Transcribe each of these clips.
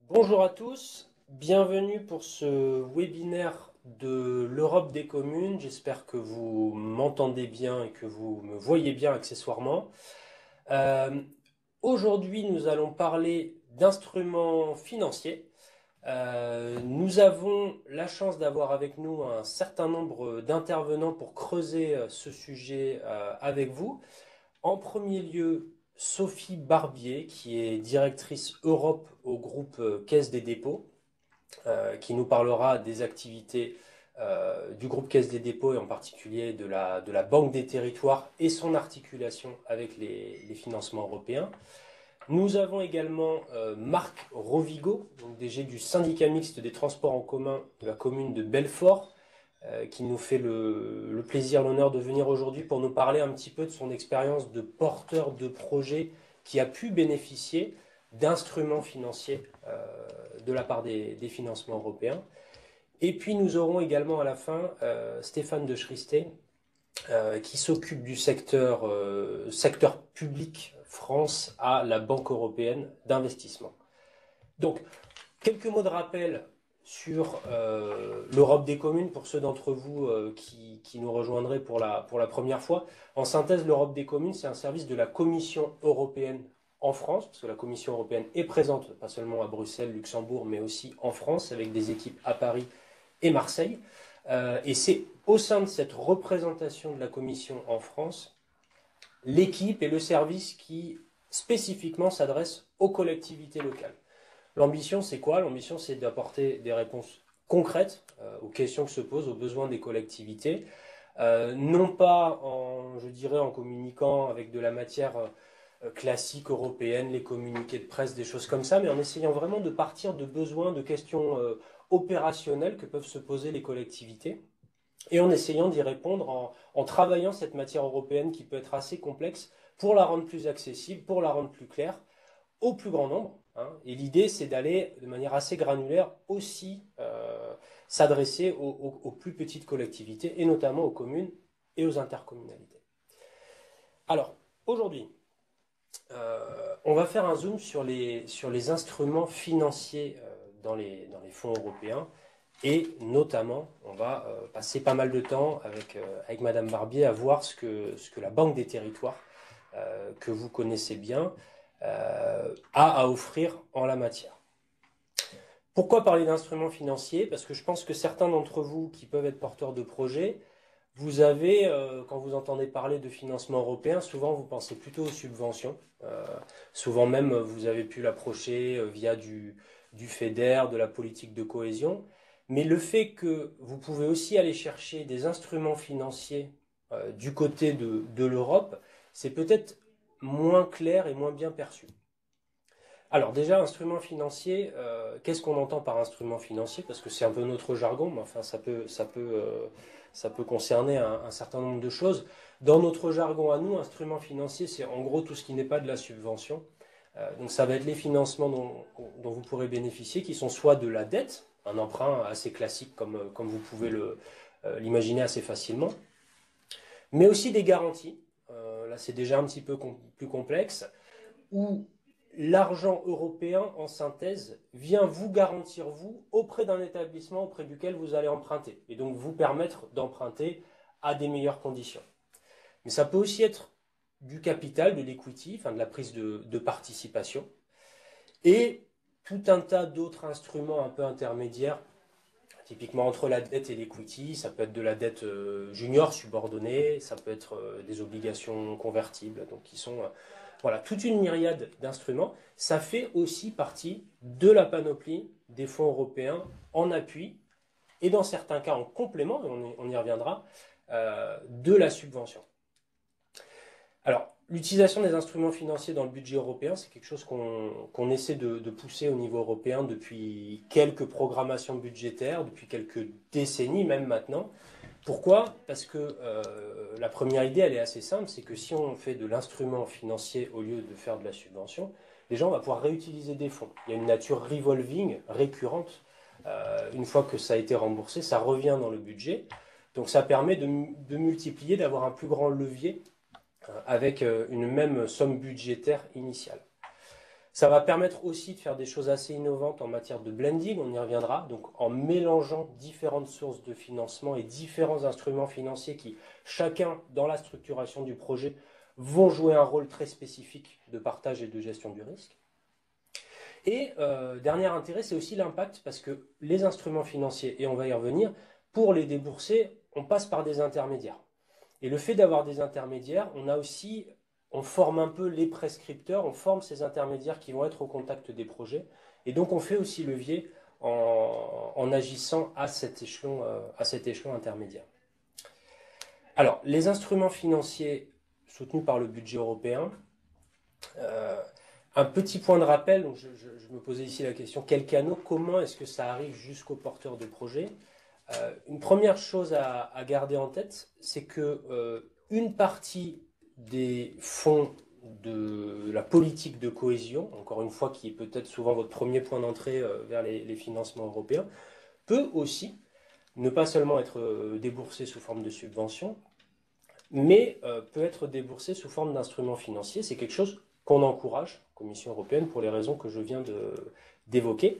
Bonjour à tous, bienvenue pour ce webinaire de l'Europe des communes. J'espère que vous m'entendez bien et que vous me voyez bien accessoirement. Euh, Aujourd'hui, nous allons parler d'instruments financiers. Nous avons la chance d'avoir avec nous un certain nombre d'intervenants pour creuser ce sujet avec vous. En premier lieu, Sophie Barbier, qui est directrice Europe au groupe Caisse des dépôts, qui nous parlera des activités du groupe Caisse des dépôts et en particulier de la Banque des territoires et son articulation avec les financements européens. Nous avons également Marc Rovigo, donc DG du syndicat mixte des transports en commun de la commune de Belfort, qui nous fait le plaisir, l'honneur de venir aujourd'hui pour nous parler un petit peu de son expérience de porteur de projet qui a pu bénéficier d'instruments financiers de la part des financements européens. Et puis nous aurons également à la fin Stéphane de Schristé, qui s'occupe du secteur public France à la Banque européenne d'investissement. Donc, quelques mots de rappel sur l'Europe des communes pour ceux d'entre vous qui nous rejoindraient pour la première fois. En synthèse, l'Europe des communes, c'est un service de la Commission européenne en France, parce que la Commission européenne est présente pas seulement à Bruxelles, Luxembourg, mais aussi en France, avec des équipes à Paris et Marseille. Et c'est au sein de cette représentation de la Commission en France, l'équipe et le service qui spécifiquement s'adresse aux collectivités locales. L'ambition, c'est quoi? L'ambition, c'est d'apporter des réponses concrètes aux questions que se posent, aux besoins des collectivités. Non pas je dirais, en communiquant avec de la matière classique européenne, les communiqués de presse, des choses comme ça, mais en essayant vraiment de partir de besoins, de questions opérationnelles que peuvent se poser les collectivités, et en essayant d'y répondre en travaillant cette matière européenne qui peut être assez complexe pour la rendre plus accessible, pour la rendre plus claire, au plus grand nombre. Hein. Et l'idée, c'est d'aller de manière assez granulaire aussi s'adresser aux plus petites collectivités, et notamment aux communes et aux intercommunalités. Alors, aujourd'hui, on va faire un zoom sur les instruments financiers dans les fonds européens. Et notamment, on va passer pas mal de temps avec Madame Barbier à voir ce que la Banque des territoires, que vous connaissez bien, a à offrir en la matière. Pourquoi parler d'instruments financiers? Parce que je pense que certains d'entre vous qui peuvent être porteurs de projets, vous avez, quand vous entendez parler de financement européen, souvent vous pensez plutôt aux subventions. Souvent même, vous avez pu l'approcher via du FEDER, de la politique de cohésion. Mais le fait que vous pouvez aussi aller chercher des instruments financiers du côté de l'Europe, c'est peut-être moins clair et moins bien perçu. Alors déjà, instrument financier, qu'est-ce qu'on entend par instrument financier? Parce que c'est un peu notre jargon, mais enfin ça peut concerner un certain nombre de choses. Dans notre jargon à nous, instrument financier, c'est en gros tout ce qui n'est pas de la subvention. Donc ça va être les financements dont vous pourrez bénéficier, qui sont soit de la dette, un emprunt assez classique comme vous pouvez l'imaginer assez facilement, mais aussi des garanties. Là c'est déjà un petit peu plus complexe, où l'argent européen, en synthèse, vient vous garantir, vous, auprès d'un établissement auprès duquel vous allez emprunter, et donc vous permettre d'emprunter à des meilleures conditions. Mais ça peut aussi être du capital, de l'equity, enfin de la prise de participation, et tout un tas d'autres instruments un peu intermédiaires, typiquement entre la dette et l'equity. Ça peut être de la dette junior subordonnée, ça peut être des obligations convertibles, donc qui sont voilà, toute une myriade d'instruments. Ça fait aussi partie de la panoplie des fonds européens en appui et dans certains cas en complément, et on y reviendra, de la subvention. Alors, l'utilisation des instruments financiers dans le budget européen, c'est quelque chose qu'on essaie de pousser au niveau européen depuis quelques programmations budgétaires, depuis quelques décennies même maintenant. Pourquoi? Parce que la première idée, elle est assez simple, c'est que si on fait de l'instrument financier au lieu de faire de la subvention, les gens vont pouvoir réutiliser des fonds. Il y a une nature revolving, récurrente. Une fois que ça a été remboursé, ça revient dans le budget. Donc ça permet de multiplier, d'avoir un plus grand levier avec une même somme budgétaire initiale. Ça va permettre aussi de faire des choses assez innovantes en matière de blending, on y reviendra, donc en mélangeant différentes sources de financement et différents instruments financiers qui, chacun dans la structuration du projet, vont jouer un rôle très spécifique de partage et de gestion du risque. Et dernier intérêt, c'est aussi l'impact, parce que les instruments financiers, et on va y revenir, pour les débourser, on passe par des intermédiaires. Et le fait d'avoir des intermédiaires, on forme un peu les prescripteurs, on forme ces intermédiaires qui vont être au contact des projets. Et donc on fait aussi levier en agissant à cet échelon intermédiaire. Alors, les instruments financiers soutenus par le budget européen, euh, un petit point de rappel, donc je me posais ici la question, quel canot, comment est-ce que ça arrive jusqu'aux porteurs de projets? Une première chose à garder en tête, c'est que une partie des fonds de la politique de cohésion, encore une fois qui est peut-être souvent votre premier point d'entrée vers les financements européens, peut aussi ne pas seulement être déboursé sous forme de subvention, mais peut être déboursé sous forme d'instruments financiers. C'est quelque chose qu'on encourage, Commission européenne, pour les raisons que je viens d'évoquer.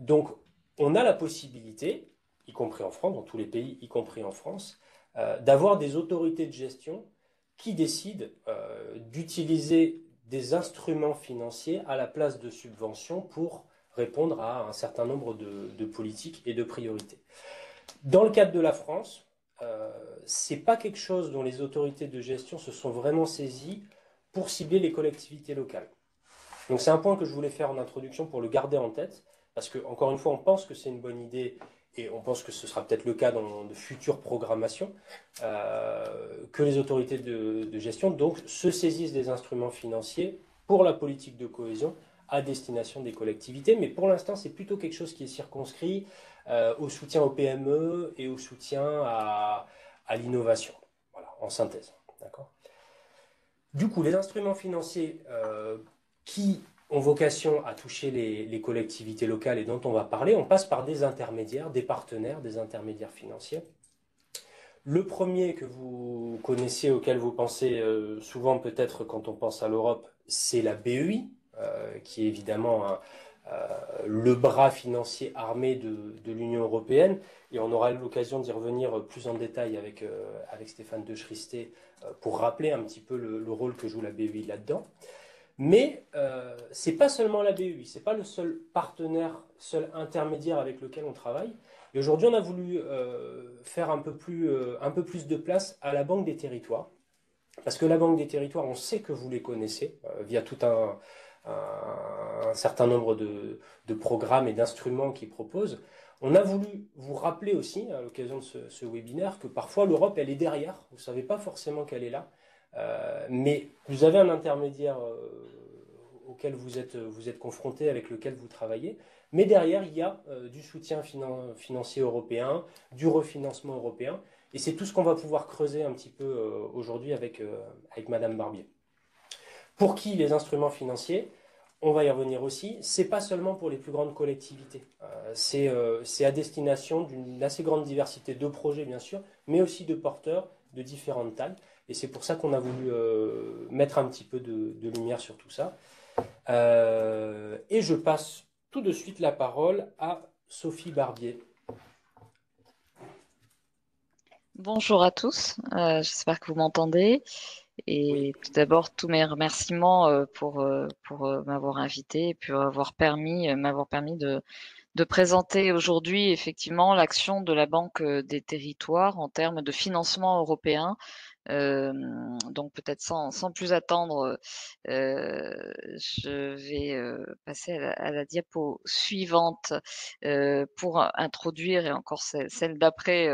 Donc, on a la possibilité, y compris en France, dans tous les pays, y compris en France, d'avoir des autorités de gestion qui décident d'utiliser des instruments financiers à la place de subventions pour répondre à un certain nombre de politiques et de priorités. Dans le cadre de la France, c'est pas quelque chose dont les autorités de gestion se sont vraiment saisies pour cibler les collectivités locales. Donc c'est un point que je voulais faire en introduction pour le garder en tête, parce que encore une fois, on pense que c'est une bonne idée et on pense que ce sera peut-être le cas dans de futures programmations, que les autorités de gestion donc se saisissent des instruments financiers pour la politique de cohésion à destination des collectivités. Mais pour l'instant, c'est plutôt quelque chose qui est circonscrit au soutien aux PME et au soutien à l'innovation. Voilà, en synthèse. D'accord. Du coup, les instruments financiers qui ont vocation à toucher les collectivités locales et dont on va parler, on passe par des intermédiaires, des partenaires, des intermédiaires financiers. Le premier que vous connaissez, auquel vous pensez souvent peut-être quand on pense à l'Europe, c'est la BEI, qui est évidemment le bras financier armé de l'Union européenne. Et on aura l'occasion d'y revenir plus en détail avec Stéphane de Chrysté pour rappeler un petit peu le rôle que joue la BEI là-dedans. Mais c'est pas seulement la BEI, c'est pas le seul partenaire, seul intermédiaire avec lequel on travaille. Et aujourd'hui, on a voulu faire un peu plus de place à la Banque des Territoires. Parce que la Banque des Territoires, on sait que vous les connaissez via tout un certain nombre de programmes et d'instruments qu'ils proposent. On a voulu vous rappeler aussi, à l'occasion de ce webinaire, que parfois l'Europe, elle est derrière. Vous ne savez pas forcément qu'elle est là. Mais vous avez un intermédiaire auquel vous êtes confronté, avec lequel vous travaillez. Mais derrière, il y a du soutien financier européen, du refinancement européen. Et c'est tout ce qu'on va pouvoir creuser un petit peu aujourd'hui avec Madame Barbier. Pour qui les instruments financiers, on va y revenir aussi, c'est pas seulement pour les plus grandes collectivités. C'est à destination d'une assez grande diversité de projets, bien sûr, mais aussi de porteurs de différentes tailles. Et c'est pour ça qu'on a voulu mettre un petit peu de lumière sur tout ça. Et je passe tout de suite la parole à Sophie Barbier. Bonjour à tous, j'espère que vous m'entendez. Oui. Et tout d'abord, tous mes remerciements pour m'avoir invité et puis m'avoir permis de présenter aujourd'hui effectivement l'action de la Banque des Territoires en termes de financement européen. Donc peut-être sans plus attendre, je vais passer à la diapo suivante pour introduire, et encore celle d'après,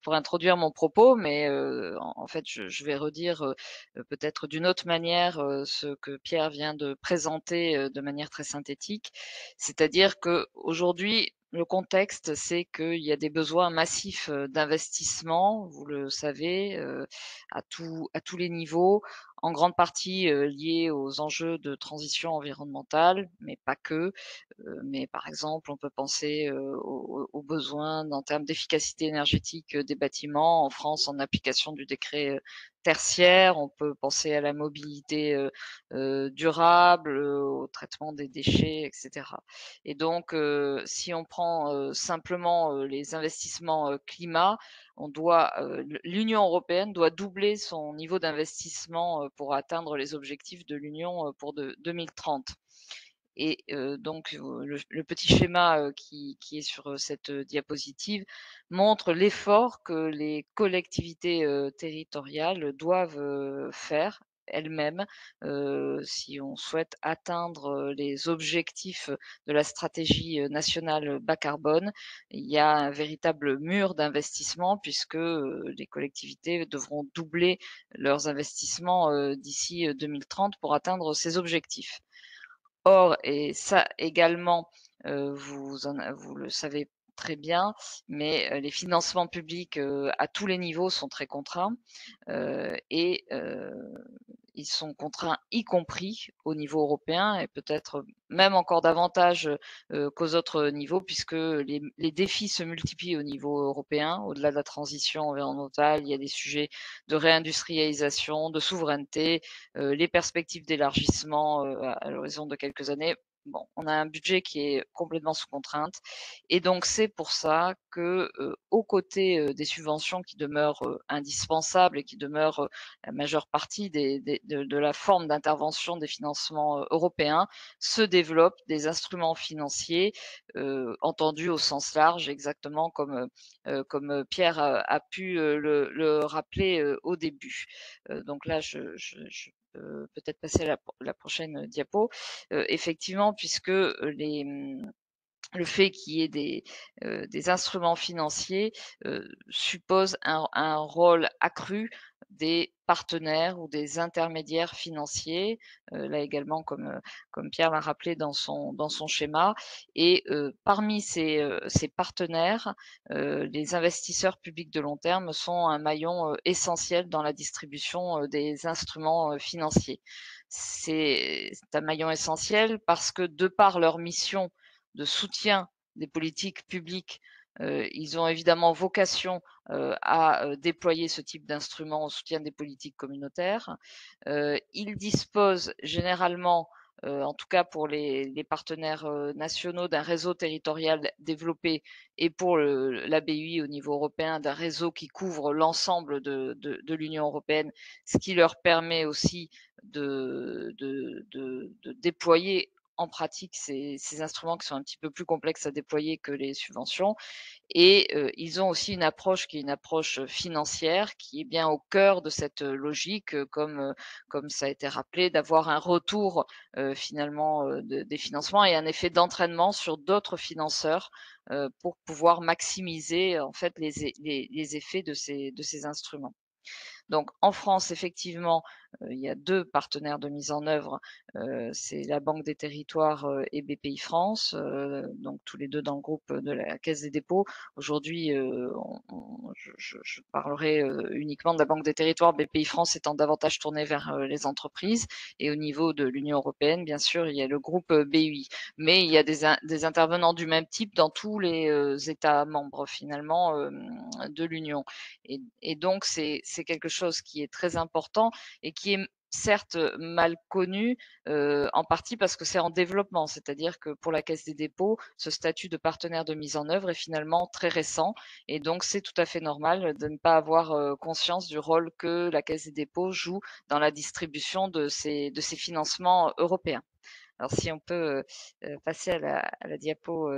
pour introduire mon propos. Mais en fait, je vais redire peut-être d'une autre manière ce que Pierre vient de présenter de manière très synthétique. C'est-à-dire qu'aujourd'hui, le contexte, c'est qu'il y a des besoins massifs d'investissement, vous le savez, à tous les niveaux, en grande partie, liées aux enjeux de transition environnementale, mais pas que. Mais par exemple, on peut penser, aux besoins en termes d'efficacité énergétique, des bâtiments. En France, en application du décret, tertiaire, on peut penser à la mobilité, durable, au traitement des déchets et cetera. Et donc, si on prend, simplement, les investissements, climat, on doit, l'Union européenne doit doubler son niveau d'investissement, pour atteindre les objectifs de l'Union, pour 2030. Et donc le petit schéma, qui est sur, cette, diapositive montre l'effort que les collectivités, territoriales doivent, faire elles-mêmes, si on souhaite atteindre, les objectifs de la stratégie, nationale bas carbone. Il y a un véritable mur d'investissement puisque, les collectivités devront doubler leurs investissements, d'ici, 2030 pour atteindre ces objectifs. Or, et ça également, vous le savez très bien, mais les financements publics, à tous les niveaux sont très contraints, et ils sont contraints, y compris au niveau européen et peut-être même encore davantage, qu'aux autres niveaux puisque les défis se multiplient au niveau européen. Au-delà de la transition environnementale, il y a des sujets de réindustrialisation, de souveraineté, les perspectives d'élargissement, à l'horizon de quelques années. Bon, on a un budget qui est complètement sous contrainte et donc c'est pour ça que, aux côtés, des subventions qui demeurent, indispensables et qui demeurent, la majeure partie de la forme d'intervention des financements, européens, se développent des instruments financiers, entendus au sens large, exactement comme Pierre a pu, le rappeler, au début. Donc là, je peux peut-être passer à la prochaine diapo. Effectivement, puisque, le fait qu'il y ait des instruments financiers, suppose un rôle accru des partenaires ou des intermédiaires financiers, là également comme Pierre l'a rappelé dans son schéma et parmi ces partenaires, les investisseurs publics de long terme sont un maillon, essentiel dans la distribution, des instruments, financiers. C'est un maillon essentiel parce que de par leur mission de soutien des politiques publiques, ils ont évidemment vocation, à, déployer ce type d'instruments au soutien des politiques communautaires. Ils disposent généralement, en tout cas pour les partenaires, nationaux, d'un réseau territorial développé et pour la BUI au niveau européen, d'un réseau qui couvre l'ensemble de l'Union européenne, ce qui leur permet aussi de déployer en pratique ces instruments qui sont un petit peu plus complexes à déployer que les subventions et ils ont aussi une approche qui est une approche, financière qui est bien au cœur de cette, logique, comme ça a été rappelé, d'avoir un retour, finalement, des financements et un effet d'entraînement sur d'autres financeurs, pour pouvoir maximiser en fait les effets de ces instruments. Donc en France, effectivement, il y a 2 partenaires de mise en œuvre, c'est la Banque des territoires, et BPIFrance, donc tous les 2 dans le groupe de la Caisse des dépôts. Aujourd'hui, on je parlerai, uniquement de la Banque des territoires, BPIFrance étant davantage tourné vers, les entreprises et au niveau de l'Union européenne, bien sûr, il y a le groupe, BUI. Mais il y a des intervenants du même type dans tous les, États membres finalement, de l'Union. Et donc c'est quelque chose qui est très important et qui est certes mal connu, en partie parce que c'est en développement. C'est-à-dire que pour la Caisse des dépôts, ce statut de partenaire de mise en œuvre est finalement très récent et donc c'est tout à fait normal de ne pas avoir, conscience du rôle que la Caisse des dépôts joue dans la distribution de ces financements européens. Alors si on peut, passer à la diapo,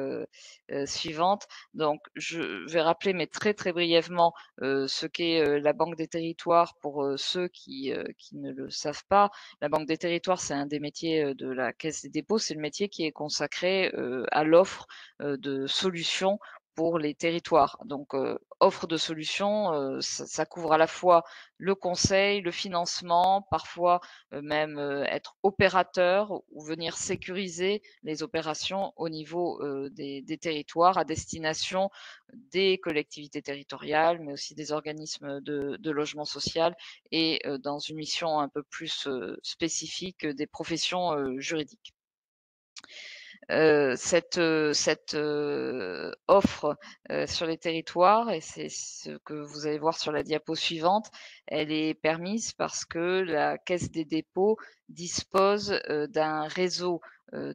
suivante. Donc je vais rappeler, mais très, très brièvement, ce qu'est, la Banque des territoires pour, ceux qui ne le savent pas. La Banque des territoires, c'est un des métiers, de la Caisse des dépôts. C'est le métier qui est consacré, à l'offre, de solutions pour les territoires. Donc, offre de solutions, ça couvre à la fois le conseil, le financement, parfois, même, être opérateur ou venir sécuriser les opérations au niveau, des territoires à destination des collectivités territoriales, mais aussi des organismes de logement social et dans une mission un peu plus, spécifique, des professions, juridiques. Cette offre, sur les territoires et c'est ce que vous allez voir sur la diapo suivante, elle est permise parce que la Caisse des dépôts dispose, d'un réseau,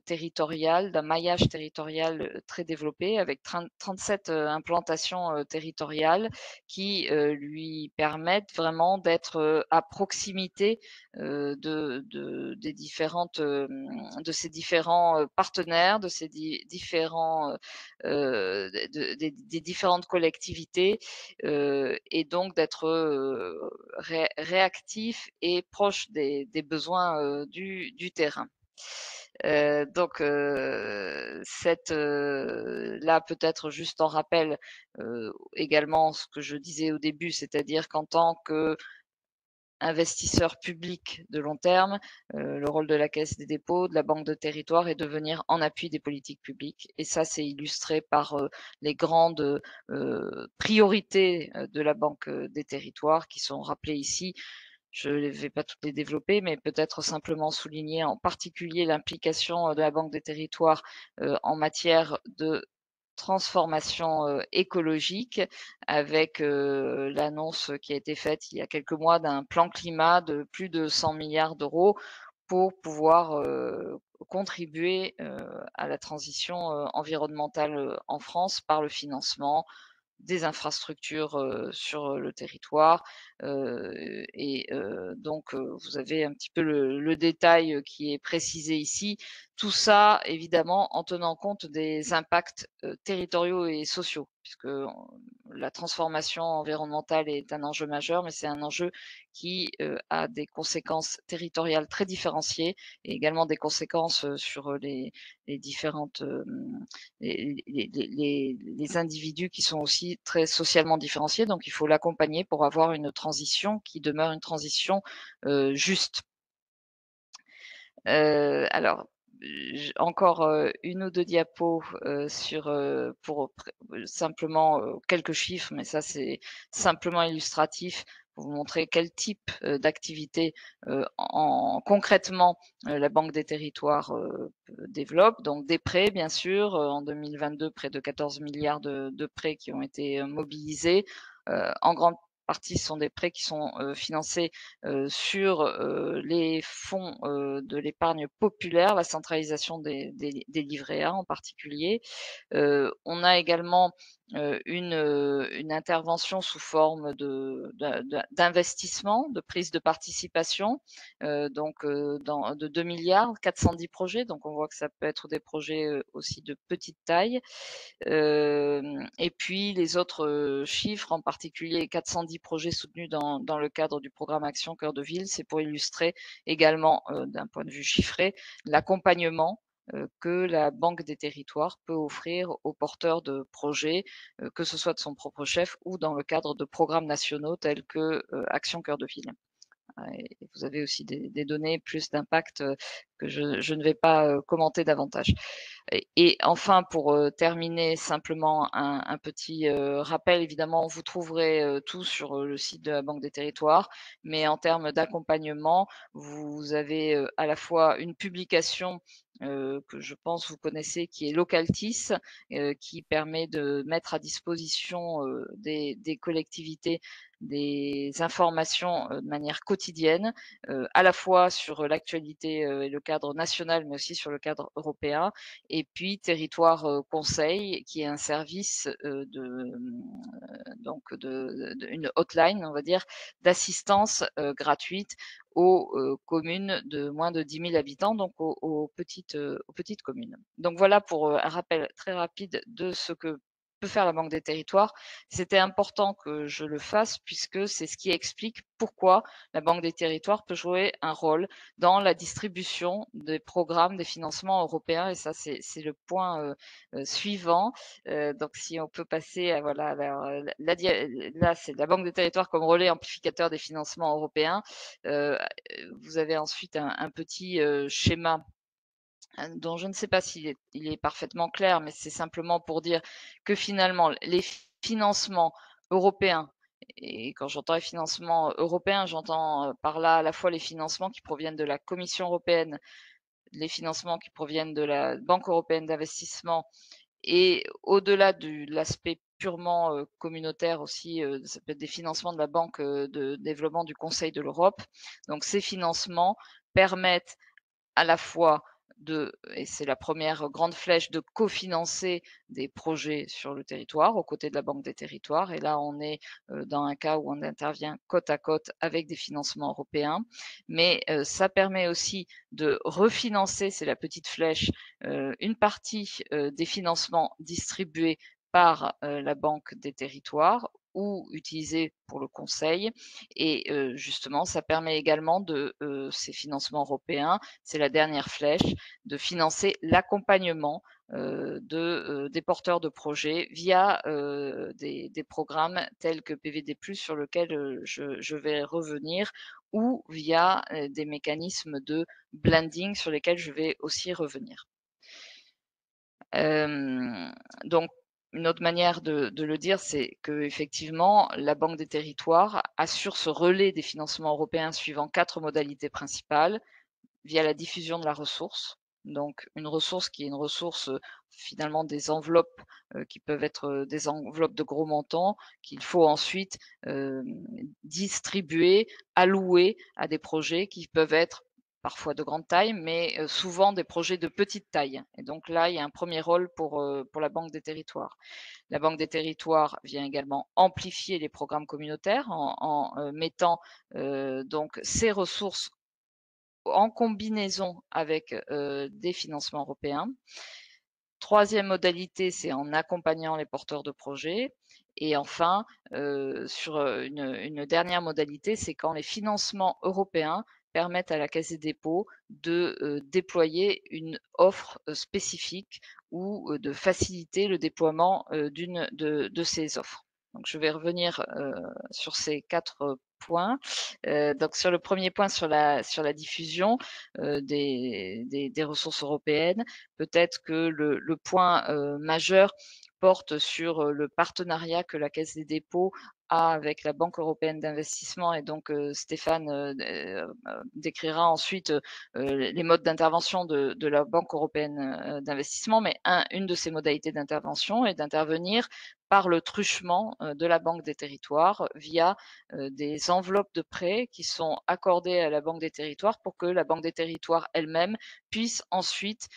territorial, d'un maillage territorial, très développé avec 37 implantations, territoriales qui, lui permettent vraiment d'être, à proximité, des différentes, de ces différents, partenaires, de ces différents, des différentes collectivités, et donc d'être, réactif et proche des besoins, du terrain. Donc là peut-être juste en rappel, également ce que je disais au début, c'est-à-dire qu'en tant que investisseur public de long terme, le rôle de la Caisse des dépôts, de la Banque de territoire est de venir en appui des politiques publiques et ça, c'est illustré par, les grandes, priorités, de la Banque, des territoires qui sont rappelées ici. Je ne vais pas toutes les développer, mais peut-être simplement souligner en particulier l'implication, de la Banque des territoires, en matière de transformation, écologique avec, l'annonce qui a été faite il y a quelques mois d'un plan climat de plus de 100 milliards d'euros pour pouvoir, contribuer, à la transition, environnementale, en France par le financement des infrastructures, sur, le territoire, donc vous avez un petit peu le détail, qui est précisé ici. Tout ça, évidemment, en tenant compte des impacts, territoriaux et sociaux puisque la transformation environnementale est un enjeu majeur, mais c'est un enjeu qui, a des conséquences territoriales très différenciées et également des conséquences, sur, les différentes, les individus qui sont aussi très socialement différenciés. Donc, il faut l'accompagner pour avoir une transition qui demeure une transition juste. Alors, encore une ou deux diapos sur pour simplement quelques chiffres, mais ça c'est simplement illustratif pour vous montrer quel type d'activité concrètement la Banque des territoires développe. Donc des prêts, bien sûr, en 2022, près de 14 milliards de prêts qui ont été mobilisés. En grande partie, ce sont des prêts qui sont financés sur les fonds de l'épargne populaire, la centralisation des livrets A en particulier. On a également une intervention sous forme d'investissement, de prise de participation, donc de 2 milliards, 410 projets. Donc on voit que ça peut être des projets aussi de petite taille. Et puis les autres chiffres, en particulier 410 projets soutenus dans le cadre du programme Action Cœur de Ville, c'est pour illustrer également, d'un point de vue chiffré, l'accompagnement que la Banque des territoires peut offrir aux porteurs de projets, que ce soit de son propre chef ou dans le cadre de programmes nationaux tels que, Action Cœur de Ville. Et vous avez aussi des données plus d'impact, que je ne vais pas, commenter davantage. Et enfin pour, terminer simplement un petit, rappel, évidemment vous trouverez, tout sur, le site de la Banque des territoires, mais en termes d'accompagnement, vous avez, à la fois une publication, que je pense vous connaissez qui est Localtis, qui permet de mettre à disposition, des collectivités des informations, de manière quotidienne, à la fois sur l'actualité, et le cadre national, mais aussi sur le cadre européen et puis Territoire, Conseil qui est un service, donc une hotline, on va dire, d'assistance, gratuite aux, communes de moins de 10 000 habitants, donc aux petites communes. Donc voilà pour, un rappel très rapide de ce que peut faire la Banque des territoires. C'était important que je le fasse puisque c'est ce qui explique pourquoi la Banque des territoires peut jouer un rôle dans la distribution des programmes, des financements européens et ça c'est le point, suivant. Donc si on peut passer à voilà, alors, là c'est la Banque des territoires comme relais amplificateur des financements européens. Heu, vous avez ensuite un petit, schéma dont je ne sais pas s'il est il est parfaitement clair, mais c'est simplement pour dire que finalement les financements européens et quand j'entends les financements européens, j'entends, par là à la fois les financements qui proviennent de la Commission européenne, les financements qui proviennent de la Banque européenne d'investissement et au-delà de l'aspect purement, communautaire aussi, ça peut être des financements de la Banque, de développement du Conseil de l'Europe. Donc ces financements permettent à la fois de et c'est la première grande flèche, de cofinancer des projets sur le territoire, aux côtés de la Banque des territoires et là, on est, dans un cas où on intervient côte à côte avec des financements européens. Mais, ça permet aussi de refinancer, c'est la petite flèche, une partie, des financements distribués par, la Banque des territoires ou utilisés pour le conseil et justement, ça permet également de, ces financements européens, c'est la dernière flèche, de financer l'accompagnement, des porteurs de projets via, des programmes tels que PVD+, sur lequel, je vais revenir ou via, des mécanismes de blending sur lesquels je vais aussi revenir. Hem, donc une autre manière de le dire, c'est qu'effectivement, la Banque des territoires assure ce relais des financements européens suivant 4 modalités principales, via la diffusion de la ressource. Donc une ressource qui est une ressource, finalement des enveloppes, qui peuvent être, des enveloppes de gros montants qu'il faut ensuite, distribuer, allouer à des projets qui peuvent être parfois de grande taille, mais, souvent des projets de petite taille et donc là, il y a un premier rôle pour la Banque des territoires. La Banque des territoires vient également amplifier les programmes communautaires en mettant, donc ces ressources en combinaison avec, des financements européens. Troisième modalité, c'est en accompagnant les porteurs de projets et enfin, sur, une dernière modalité, c'est quand les financements européens permettent à la Caisse des dépôts de, déployer une offre, spécifique ou, de faciliter le déploiement, d'une de ces offres. Donc je vais revenir, sur ces 4 points. Donc sur le premier point sur la diffusion, des ressources européennes, peut-être que le point, majeur porte sur, le partenariat que la Caisse des dépôts a avec la Banque européenne d'investissement et donc Stéphane, décrira ensuite, les modes d'intervention de la Banque européenne, d'investissement. Mais une de ces modalités d'intervention est d'intervenir par le truchement, de la Banque des territoires via, des enveloppes de prêts qui sont accordées à la Banque des territoires pour que la Banque des territoires elle-même puisse ensuite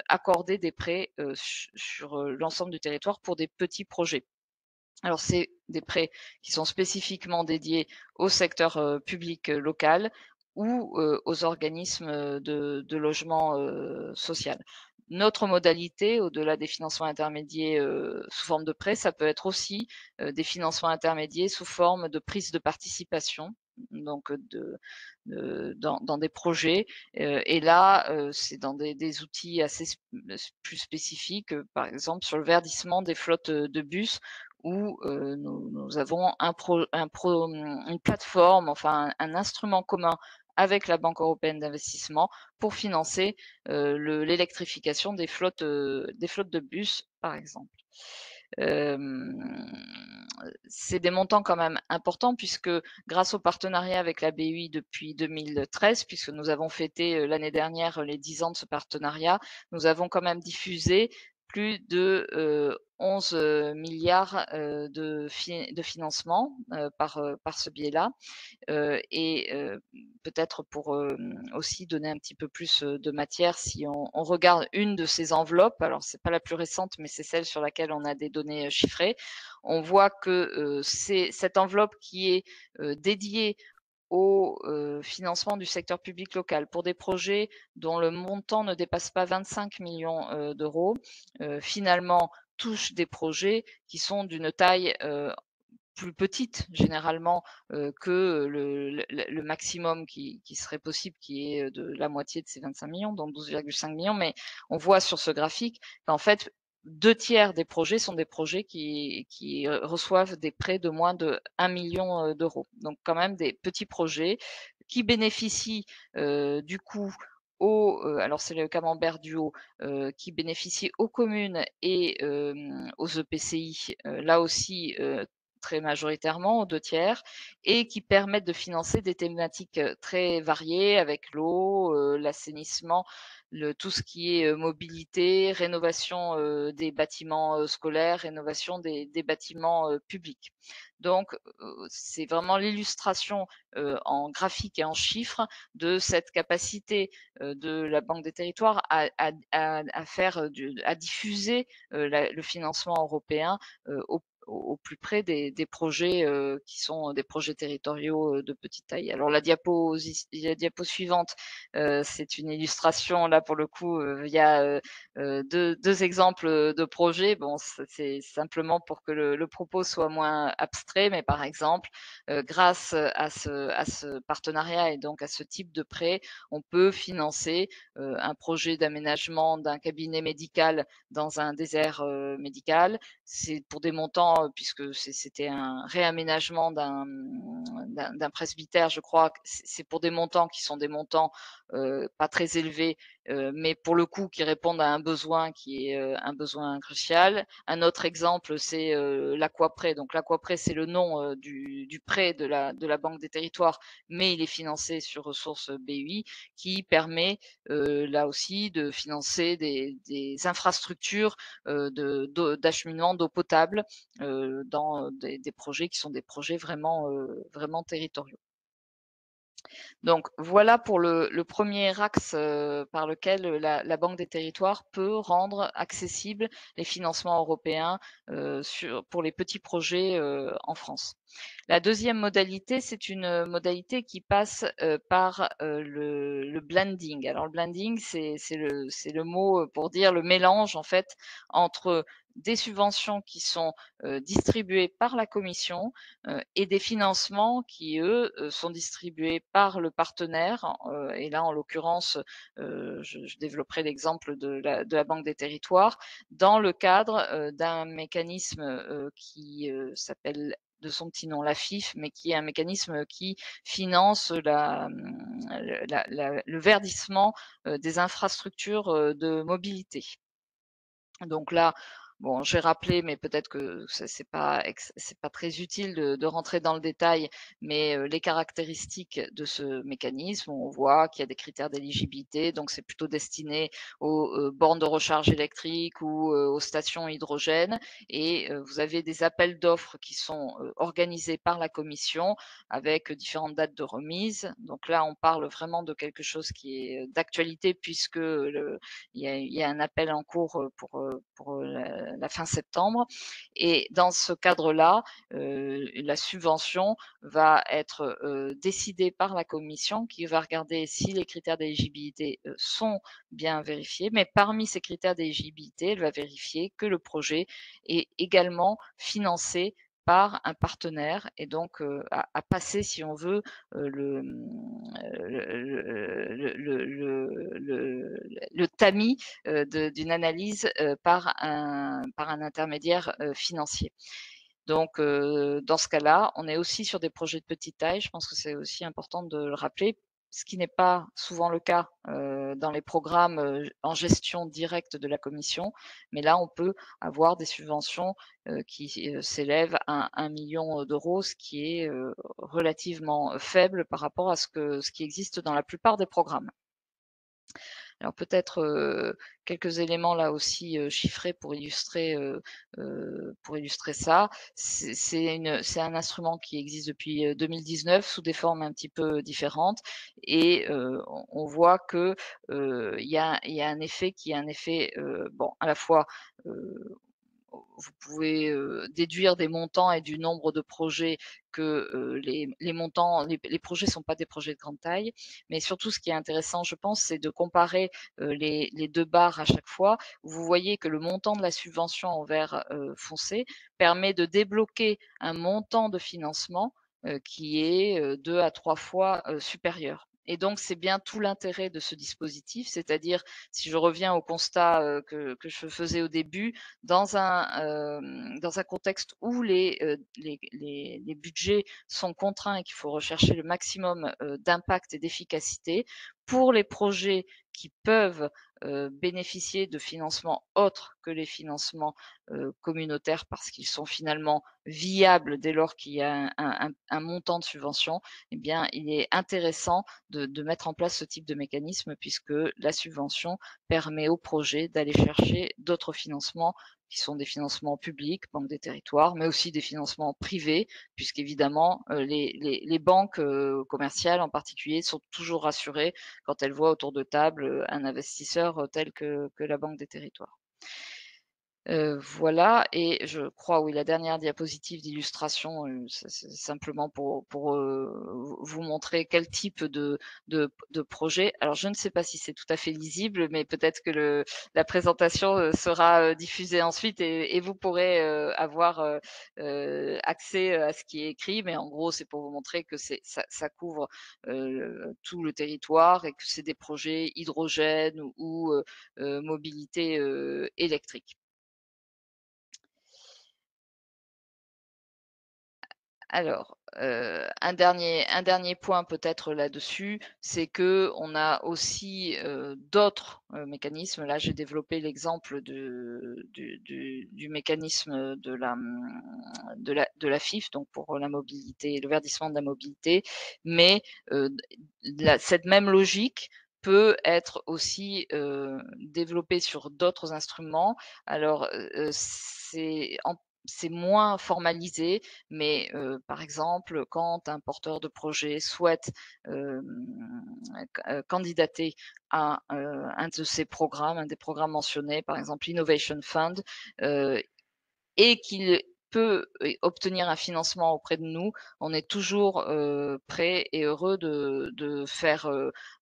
accorder des prêts sur l'ensemble du territoire pour des petits projets. Alors, c'est des prêts qui sont spécifiquement dédiés au secteur public local ou aux organismes de logement social. Notre modalité, au-delà des financements intermédiaires sous forme de prêts, ça peut être aussi des financements intermédiaires sous forme de prise de participation, donc dans des projets. Et là, c'est dans des outils assez plus spécifiques, par exemple sur le verdissement des flottes de bus où nous avons une plateforme, enfin un instrument commun avec la Banque européenne d'investissement pour financer l'électrification des flottes de bus, par exemple. C'est des montants quand même importants puisque grâce au partenariat avec la BEI depuis 2013, puisque nous avons fêté l'année dernière les 10 ans de ce partenariat, nous avons quand même diffusé plus de 11 milliards de financement par ce biais-là. Et peut-être pour aussi donner un petit peu plus de matière, si on regarde une de ces enveloppes, alors c'est pas la plus récente, mais c'est celle sur laquelle on a des données chiffrées, on voit que c'est cette enveloppe qui est dédiée au financement du secteur public local pour des projets dont le montant ne dépasse pas 25 millions d'euros. Finalement, touche des projets qui sont d'une taille, plus petite généralement, que le maximum qui serait possible, qui est, de la moitié de ces 25 millions, donc 12,5 millions. Mais on voit sur ce graphique qu'en fait, 2 tiers des projets sont des projets qui reçoivent des prêts de moins de 1 million d'euros. Donc quand même des petits projets qui bénéficient, du coup alors c'est le camembert duo, qui bénéficie aux communes et aux EPCI, là aussi, très majoritairement, aux 2 tiers, et qui permettent de financer des thématiques, très variées avec l'eau, l'assainissement, tout ce qui est, mobilité, rénovation, des bâtiments, scolaires, rénovation des bâtiments, publics. Donc, c'est vraiment l'illustration, en graphique et en chiffres de cette capacité, de la Banque des territoires à faire, à diffuser, le financement européen, au plus près des projets, qui sont des projets territoriaux, de petite taille. Alors la diapo suivante, c'est une illustration là pour le coup, il y a, 2 exemples, de projets. Bon, c'est simplement pour que le propos soit moins abstrait, mais par exemple, grâce à ce partenariat et donc à ce type de prêt, on peut financer, un projet d'aménagement d'un cabinet médical dans un désert, médical. C'est pour des montants, puisque c'était un réaménagement d'un presbytère, je crois. C'est pour des montants qui sont des montants, pas très élevés, mais pour le coup qui répondent à un besoin qui est, un besoin crucial. Un autre exemple, c'est, l'Aquaprêt. Donc l'Aquaprêt, c'est le nom, du prêt de la Banque des territoires, mais il est financé sur ressources, BUI, qui permet, là aussi de financer des infrastructures, d'acheminement d'eau potable, dans, des projets qui sont des projets vraiment, vraiment territoriaux. Donc voilà pour le 1er axe, par lequel, la Banque des territoires peut rendre accessibles les financements européens, pour les petits projets, en France. La deuxième modalité, c'est une modalité qui passe, par, le blending. Alors le blending, c'est le mot, pour dire le mélange en fait entre des subventions qui sont, distribuées par la Commission, et des financements qui, eux, sont distribués par le partenaire. Et là, en l'occurrence, je développerai l'exemple de la Banque des territoires, dans le cadre, d'un mécanisme, qui, s'appelle de son petit nom l'AFIF, mais qui est un mécanisme qui finance le verdissement, des infrastructures, de mobilité. Donc là, bon, j'ai rappelé, mais peut-être que c'est pas très utile de rentrer dans le détail, mais les caractéristiques de ce mécanisme, on voit qu'il y a des critères d'éligibilité, donc c'est plutôt destiné aux, bornes de recharge électrique ou, aux stations hydrogène. Et vous avez des appels d'offres qui sont, organisés par la commission avec différentes dates de remise. Donc là, on parle vraiment de quelque chose qui est, d'actualité, puisque il y a un appel en cours, pour la fin septembre. Et dans ce cadre-là, la subvention va être, décidée par la commission, qui va regarder si les critères d'éligibilité, sont bien vérifiés. Mais parmi ces critères d'éligibilité, elle va vérifier que le projet est également financé par un partenaire, et donc à passer, si on veut, le tamis, d'une analyse, par un intermédiaire, financier. Donc, dans ce cas-là, on est aussi sur des projets de petite taille. Je pense que c'est aussi important de le rappeler, ce qui n'est pas souvent le cas, dans les programmes, en gestion directe de la commission. Mais là, on peut avoir des subventions, qui, s'élèvent à 1 million d'euros, ce qui est, relativement faible par rapport à ce qui existe dans la plupart des programmes. Alors peut-être, quelques éléments là aussi, chiffrés pour illustrer ça. C'est un instrument qui existe depuis, 2019 sous des formes un petit peu différentes. Et on voit que, il y a un effet qui est un effet, bon, à la fois, heu vous pouvez, déduire des montants et du nombre de projets que, les montants les projets sont pas des projets de grande taille. Mais surtout ce qui est intéressant, je pense, c'est de comparer, les 2 barres à chaque fois. Vous voyez que le montant de la subvention en vert, foncé permet de débloquer un montant de financement, qui est, 2 à 3 fois, supérieur. Et donc c'est bien tout l'intérêt de ce dispositif, c'est-à-dire, si je reviens au constat, que je faisais au début, dans un contexte où les budgets sont contraints et qu'il faut rechercher le maximum, d'impact et d'efficacité, pour les projets qui peuvent, bénéficier de financements autres que les financements, communautaires parce qu'ils sont finalement viables dès lors qu'il y a un montant de subvention, eh bien, il est intéressant de mettre en place ce type de mécanisme puisque la subvention permet au projet d'aller chercher d'autres financements qui sont des financements publics, Banque des territoires, mais aussi des financements privés, puisqu'évidemment, les banques commerciales en particulier sont toujours rassurées quand elles voient autour de table un investisseur tel que la Banque des territoires. Voilà et je crois, oui, la dernière diapositive d'illustration, c'est simplement pour, vous montrer quel type de projet. Alors je ne sais pas si c'est tout à fait lisible, mais peut-être que la présentation, sera, diffusée ensuite et vous pourrez, avoir, accès, à ce qui est écrit. Mais en gros, c'est pour vous montrer que ça couvre, tout le territoire et que c'est des projets hydrogène ou, mobilité, électrique. Alors, un dernier point peut-être là-dessus, c'est que on a aussi, d'autres, mécanismes. Là, j'ai développé l'exemple du mécanisme de la FIF, donc pour la mobilité, le verdissement de la mobilité. Mais, cette même logique peut être aussi, développée sur d'autres instruments. Alors, c'est moins formalisé, mais par exemple, quand un porteur de projet souhaite, candidater à, un de ces programmes, un des programmes mentionnés, par exemple Innovation Fund, heu et qu'il peut obtenir un financement auprès de nous, on est toujours, prêt et heureux de faire,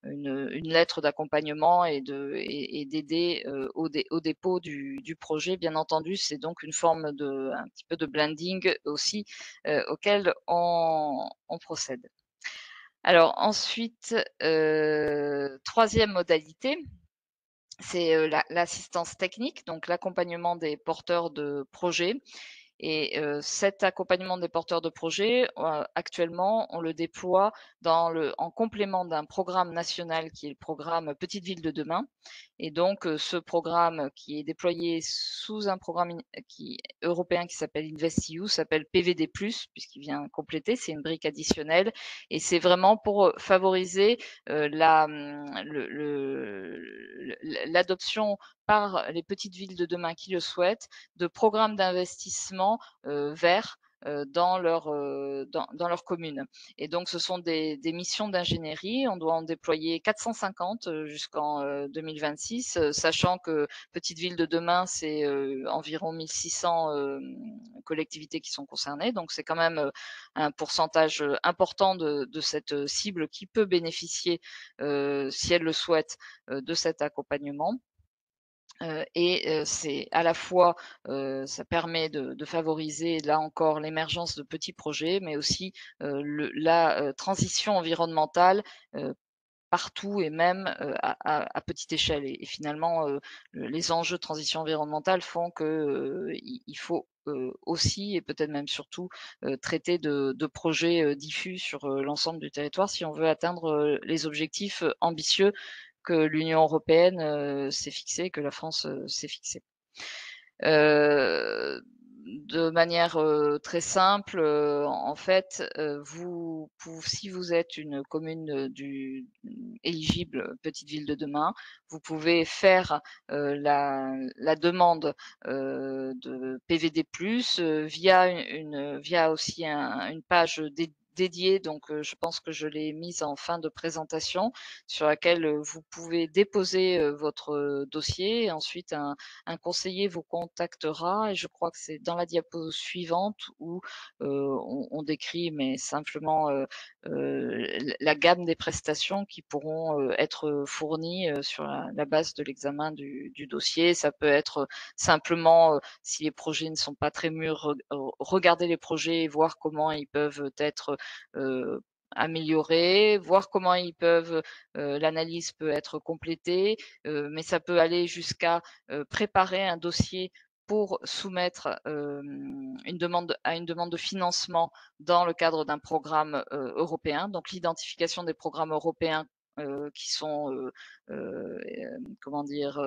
une lettre d'accompagnement et d'aider, au dépôt du projet. Bien entendu, c'est donc une forme de un petit peu de blending aussi, auquel on procède. Alors ensuite, 3e modalité, c'est, l'assistance technique, donc l'accompagnement des porteurs de projets. Et cet accompagnement des porteurs de projets, actuellement, on le déploie en complément d'un programme national qui est le programme Petites Villes de demain. Et donc ce programme qui est déployé sous un programme européen qui s'appelle InvestEU s'appelle PVD+, puisqu'il vient compléter, c'est une brique additionnelle et c'est vraiment pour, favoriser, l'adoption par les petites villes de demain qui le souhaitent, de programmes d'investissement, verts, dans leur commune. Et donc ce sont des missions d'ingénierie. On doit en déployer 450, jusqu'en, 2026, sachant que Petites Villes de demain, c'est, environ 1 600, collectivités qui sont concernées. Donc c'est quand même, un pourcentage, important de cette, cible qui peut bénéficier, si elle le souhaite, de cet accompagnement. C'est à la fois, ça permet de favoriser, là encore, l'émergence de petits projets, mais aussi, la, transition environnementale, heu, partout et même, à petite échelle et finalement, les enjeux de transition environnementale font que, il faut, aussi et peut-être même surtout, traiter de projets, diffus sur, l'ensemble du territoire si on veut atteindre, les objectifs, ambitieux que l'Union européenne, s'est fixé, que la France, s'est fixé. Heu, de manière, très simple, en fait, si vous êtes une commune, éligible Petite Ville de demain, vous pouvez faire, la demande, de PVD+, via aussi une page dédiée, donc je pense que je l'ai mise en fin de présentation, sur laquelle, vous pouvez déposer, votre, dossier. Et ensuite un conseiller vous contactera et je crois que c'est dans la diapo suivante où, on décrit mais simplement, la gamme des prestations qui pourront, être fournies, sur la base de l'examen du dossier. Ça peut être, simplement, si les projets ne sont pas très mûrs, regarder les projets et voir comment ils peuvent être, heu, améliorés, voir comment ils peuvent, l'analyse peut être complétée, mais ça peut aller jusqu'à, préparer un dossier pour soumettre, une demande de financement dans le cadre d'un programme, européen. Donc l'identification des programmes européens, qui sont, comment dire?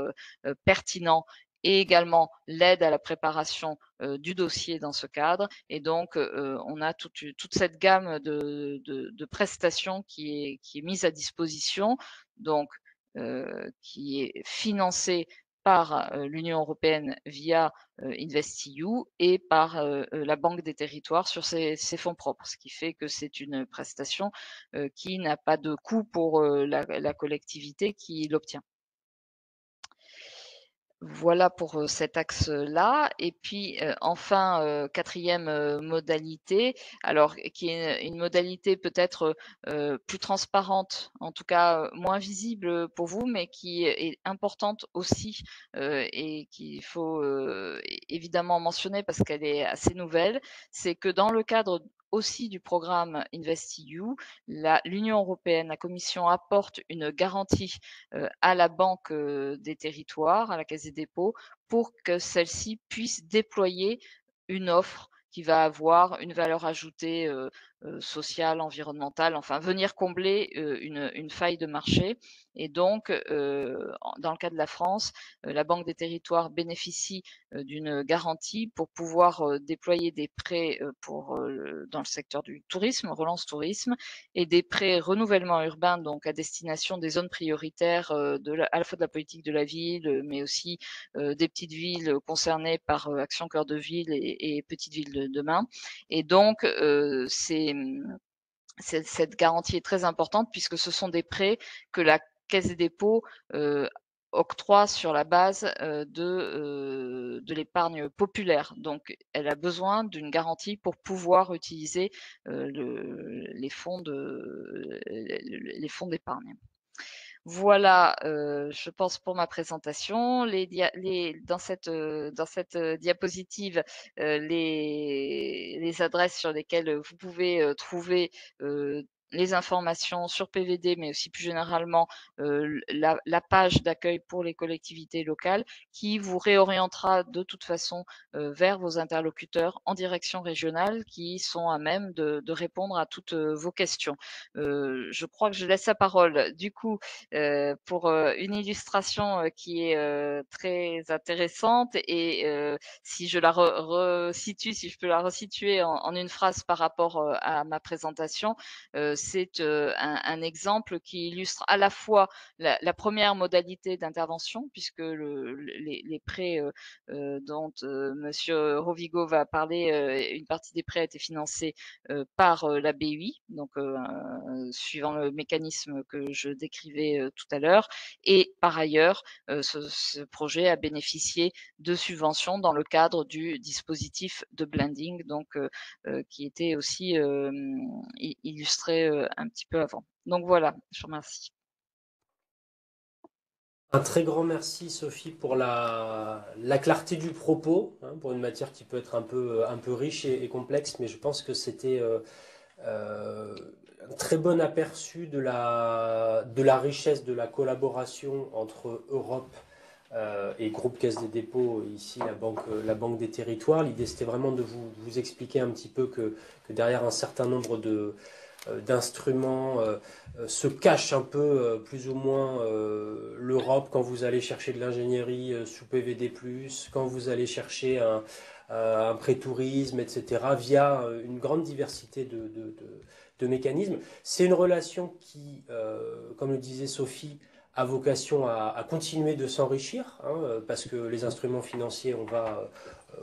Pertinents, et également l'aide à la préparation, du dossier dans ce cadre. Et donc, on a toute cette gamme de prestations qui est mise à disposition, donc qui est financée par, l'Union européenne via, InvestEU et par, la Banque des territoires sur ses fonds propres. Ce qui fait que c'est une prestation, qui n'a pas de coût pour, la collectivité qui l'obtient. Voilà pour, cet axe-là. Et puis, enfin, 4e, modalité, alors qui est une modalité peut-être, plus transparente, en tout cas, moins visible, pour vous, mais qui est importante aussi, et qu'il faut, évidemment mentionner parce qu'elle est assez nouvelle. C'est que dans le cadre aussi du programme InvestEU, l'Union européenne, la Commission apporte une garantie, à la Banque, des territoires, à la Caisse des dépôts, pour que celle-ci puisse déployer une offre qui va avoir une valeur ajoutée, sociale, environnementale, enfin venir combler, une faille de marché. Et donc, dans le cas de la France, la Banque des territoires bénéficie, d'une garantie pour pouvoir, déployer des prêts, pour, dans le secteur du tourisme, relance tourisme, et des prêts renouvellement urbain, donc à destination des zones prioritaires, à la fois de la politique de la ville, mais aussi, des petites villes concernées par, Action cœur de ville et petites villes de demain. Et donc, cette garantie est très importante puisque ce sont des prêts que la Caisse des dépôts, octroie sur la base, de l'épargne populaire. Donc elle a besoin d'une garantie pour pouvoir utiliser, les fonds d'épargne. Voilà, je pense pour ma présentation. Dans cette, diapositive, les adresses sur lesquelles, vous pouvez, trouver, les informations sur PVD, mais aussi plus généralement, la page d'accueil pour les collectivités locales qui vous réorientera de toute façon, vers vos interlocuteurs en direction régionale qui sont à même de répondre à toutes, vos questions. Je crois que je laisse la parole du coup, pour, une illustration, qui est, très intéressante. Et si je la resitue, si je peux la resituer en une phrase par rapport, à ma présentation, c'est, un exemple qui illustre à la fois la 1re modalité d'intervention puisque les prêts, dont, monsieur Rovigo va parler, une partie des prêts a été financée, par, la BUI, donc suivant le mécanisme que je décrivais, tout à l'heure. Et par ailleurs, ce projet a bénéficié de subventions dans le cadre du dispositif de blending, donc qui était aussi, illustré, un petit peu avant. Donc voilà, je vous remercie. Un très grand merci, Sophie, pour la clarté du propos, hein, pour une matière qui peut être un peu riche et complexe, mais je pense que c'était euh, un très bon aperçu de la richesse de la collaboration entre Europe et groupe Caisse des dépôts, ici la Banque des territoires. L'idée, c'était vraiment de vous expliquer un petit peu que derrière un certain nombre d'instruments se cache un peu plus ou moins l'Europe quand vous allez chercher de l'ingénierie sous PVD+, quand vous allez chercher un pré-tourisme, etc., via une grande diversité de mécanismes. C'est une relation qui, comme le disait Sophie, a vocation à continuer de s'enrichir, hein, parce que les instruments financiers, on va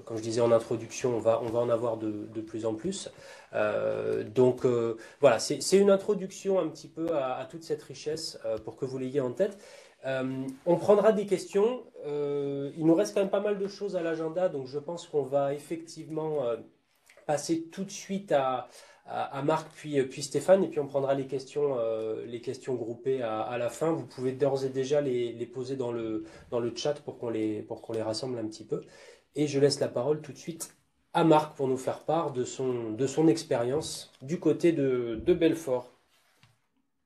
comme je disais en introduction, on va en avoir de plus en plus. Voilà, c'est une introduction un petit peu à toute cette richesse pour que vous l'ayez en tête. On prendra des questions. Il nous reste quand même pas mal de choses à l'agenda, donc je pense qu'on va effectivement passer tout de suite à Marc, puis Stéphane, et puis on prendra les questions groupées à la fin. Vous pouvez d'ores et déjà les poser dans le chat pour qu'on les rassemble un petit peu. Et je laisse la parole tout de suite à Marc pour nous faire part de son expérience du côté de Belfort.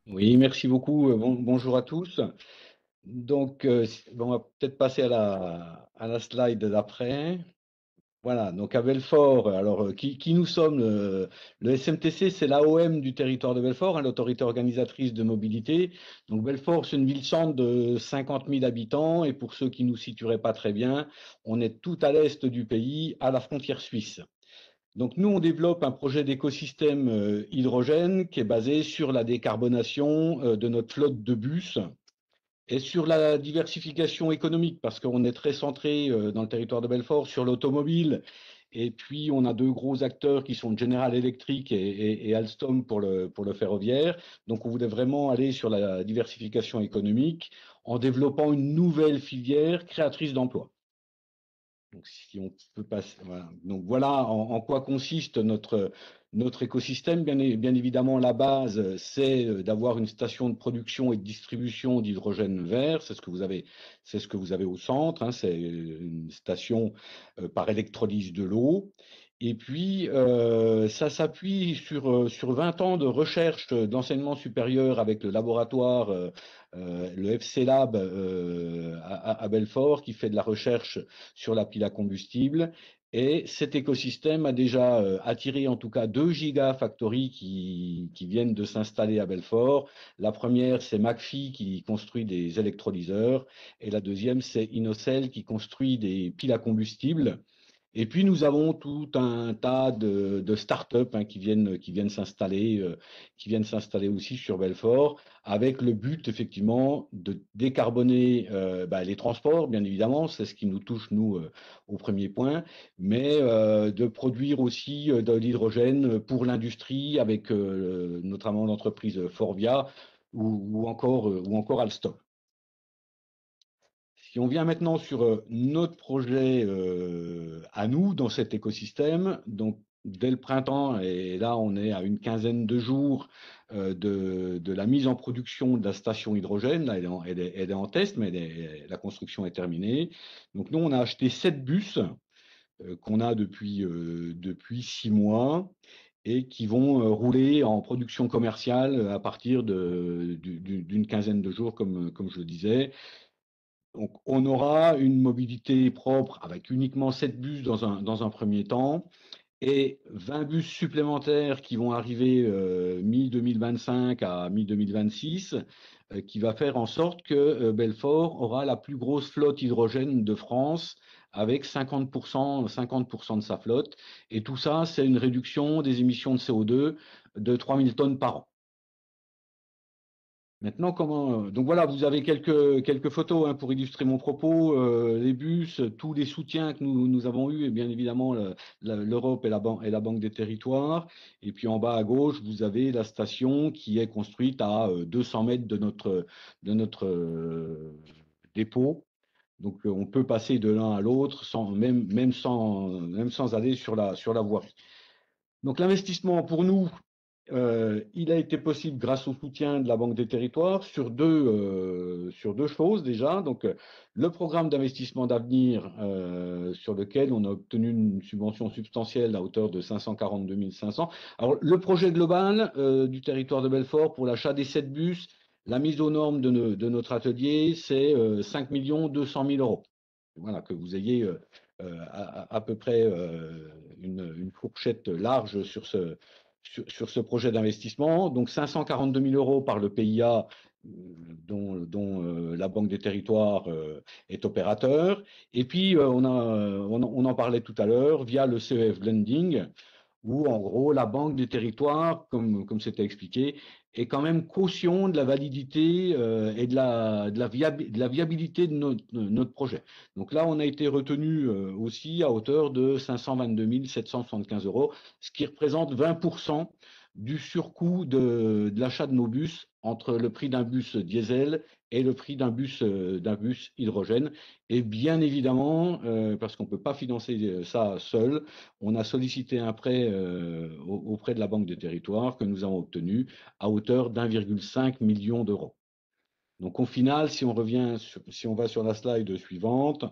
Oui, merci beaucoup. Bonjour à tous. Donc, on va peut-être passer à la slide d'après. Voilà, donc à Belfort, alors qui nous sommes? Le SMTC, c'est l'AOM du territoire de Belfort, hein, l'autorité organisatrice de mobilité. Donc Belfort, c'est une ville-centre de 50 000 habitants, et pour ceux qui ne nous situeraient pas très bien, on est tout à l'est du pays, à la frontière suisse. Donc nous, on développe un projet d'écosystème hydrogène qui est basé sur la décarbonation de notre flotte de bus et sur la diversification économique, parce qu'on est très centré dans le territoire de Belfort sur l'automobile. Et puis, on a deux gros acteurs qui sont General Electric et Alstom pour le ferroviaire. Donc, on voulait vraiment aller sur la diversification économique en développant une nouvelle filière créatrice d'emplois. Donc, si on peut passer, voilà. Donc, voilà en quoi consiste notre écosystème. Bien évidemment, la base, c'est d'avoir une station de production et de distribution d'hydrogène vert. C'est ce que vous avez au centre, hein. C'est une station par électrolyse de l'eau. Et puis, ça s'appuie sur 20 ans de recherche d'enseignement supérieur avec le laboratoire, le FC Lab à Belfort, qui fait de la recherche sur la pile à combustible. Et cet écosystème a déjà attiré en tout cas 2 gigafactories qui viennent de s'installer à Belfort. La première, c'est McPhy qui construit des électrolyseurs. Et la deuxième, c'est Inocel qui construit des piles à combustible. Et puis nous avons tout un tas de start-up, hein, qui viennent s'installer aussi sur Belfort, avec le but effectivement de décarboner les transports, bien évidemment, c'est ce qui nous touche nous au premier point, mais de produire aussi de l'hydrogène pour l'industrie, avec notamment l'entreprise Forvia ou encore Alstom. Si on vient maintenant sur notre projet à nous dans cet écosystème, donc dès le printemps, et là on est à une quinzaine de jours de la mise en production de la station hydrogène. Là, elle est en test, mais la construction est terminée. Donc nous, on a acheté 7 bus qu'on a depuis 6 mois et qui vont rouler en production commerciale à partir d'une quinzaine de jours, comme je le disais. Donc, on aura une mobilité propre avec uniquement 7 bus dans un premier temps et 20 bus supplémentaires qui vont arriver mi-2025 à mi-2026, qui va faire en sorte que Belfort aura la plus grosse flotte hydrogène de France avec 50% de sa flotte. Et tout ça, c'est une réduction des émissions de CO2 de 3000 tonnes par an. Maintenant, donc voilà, vous avez quelques photos, hein, pour illustrer mon propos, les bus, tous les soutiens que nous avons eus, et bien évidemment l'Europe et la Banque des Territoires. Et puis en bas à gauche, vous avez la station qui est construite à 200 mètres de notre dépôt. Donc on peut passer de l'un à l'autre même sans aller sur la voirie. Donc l'investissement pour nous, il a été possible grâce au soutien de la Banque des Territoires sur deux choses déjà. Donc, le programme d'investissement d'avenir sur lequel on a obtenu une subvention substantielle à hauteur de 542 500. Alors, le projet global du territoire de Belfort pour l'achat des 7 bus, la mise aux normes de notre atelier, c'est 5 200 000 euros. Voilà, que vous ayez à peu près une fourchette large sur ce projet d'investissement. Donc 542 000 euros par le PIA dont la Banque des Territoires est opérateur. Et puis on en parlait tout à l'heure via le CEF Blending, où en gros la Banque des territoires, comme c'était expliqué, est quand même caution de la validité et de la viabilité de notre projet. Donc là, on a été retenu aussi à hauteur de 522 775 €, ce qui représente 20% du surcoût de l'achat de nos bus entre le prix d'un bus diesel et le prix d'un bus hydrogène. Et bien évidemment, parce qu'on ne peut pas financer ça seul, on a sollicité un prêt auprès de la Banque des territoires que nous avons obtenu à hauteur d'1,5 million d'euros. Donc au final, si on va sur la slide suivante,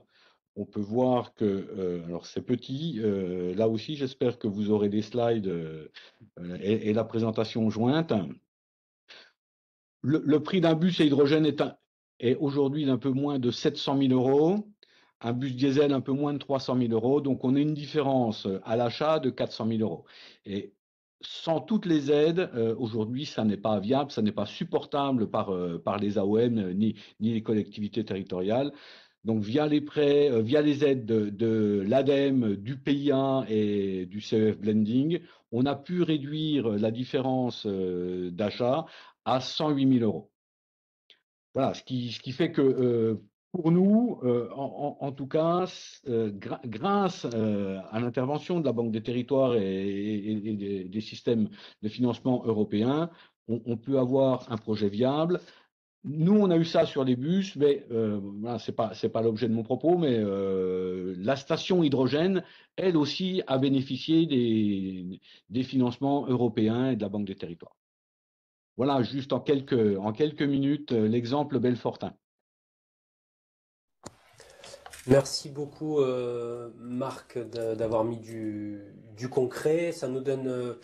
on peut voir que, alors c'est petit, là aussi j'espère que vous aurez des slides et la présentation jointe. Le prix d'un bus à hydrogène est aujourd'hui d'un peu moins de 700 000 €, un bus diesel un peu moins de 300 000 €, donc on a une différence à l'achat de 400 000 €. Et sans toutes les aides, aujourd'hui, ça n'est pas viable, ça n'est pas supportable par les AOM ni les collectivités territoriales. Donc via les prêts, via les aides de l'ADEME, du PIA et du CEF Blending, on a pu réduire la différence d'achat à 108 000 €. Voilà, ce qui fait que pour nous, en tout cas, grâce à l'intervention de la Banque des territoires et des systèmes de financement européens, on peut avoir un projet viable. Nous, on a eu ça sur les bus, mais voilà, c'est pas l'objet de mon propos, mais la station hydrogène, elle aussi, a bénéficié des financements européens et de la Banque des territoires. Voilà, juste en quelques minutes, l'exemple Belfortin. Merci beaucoup, Marc, d'avoir mis du concret. Ça nous donne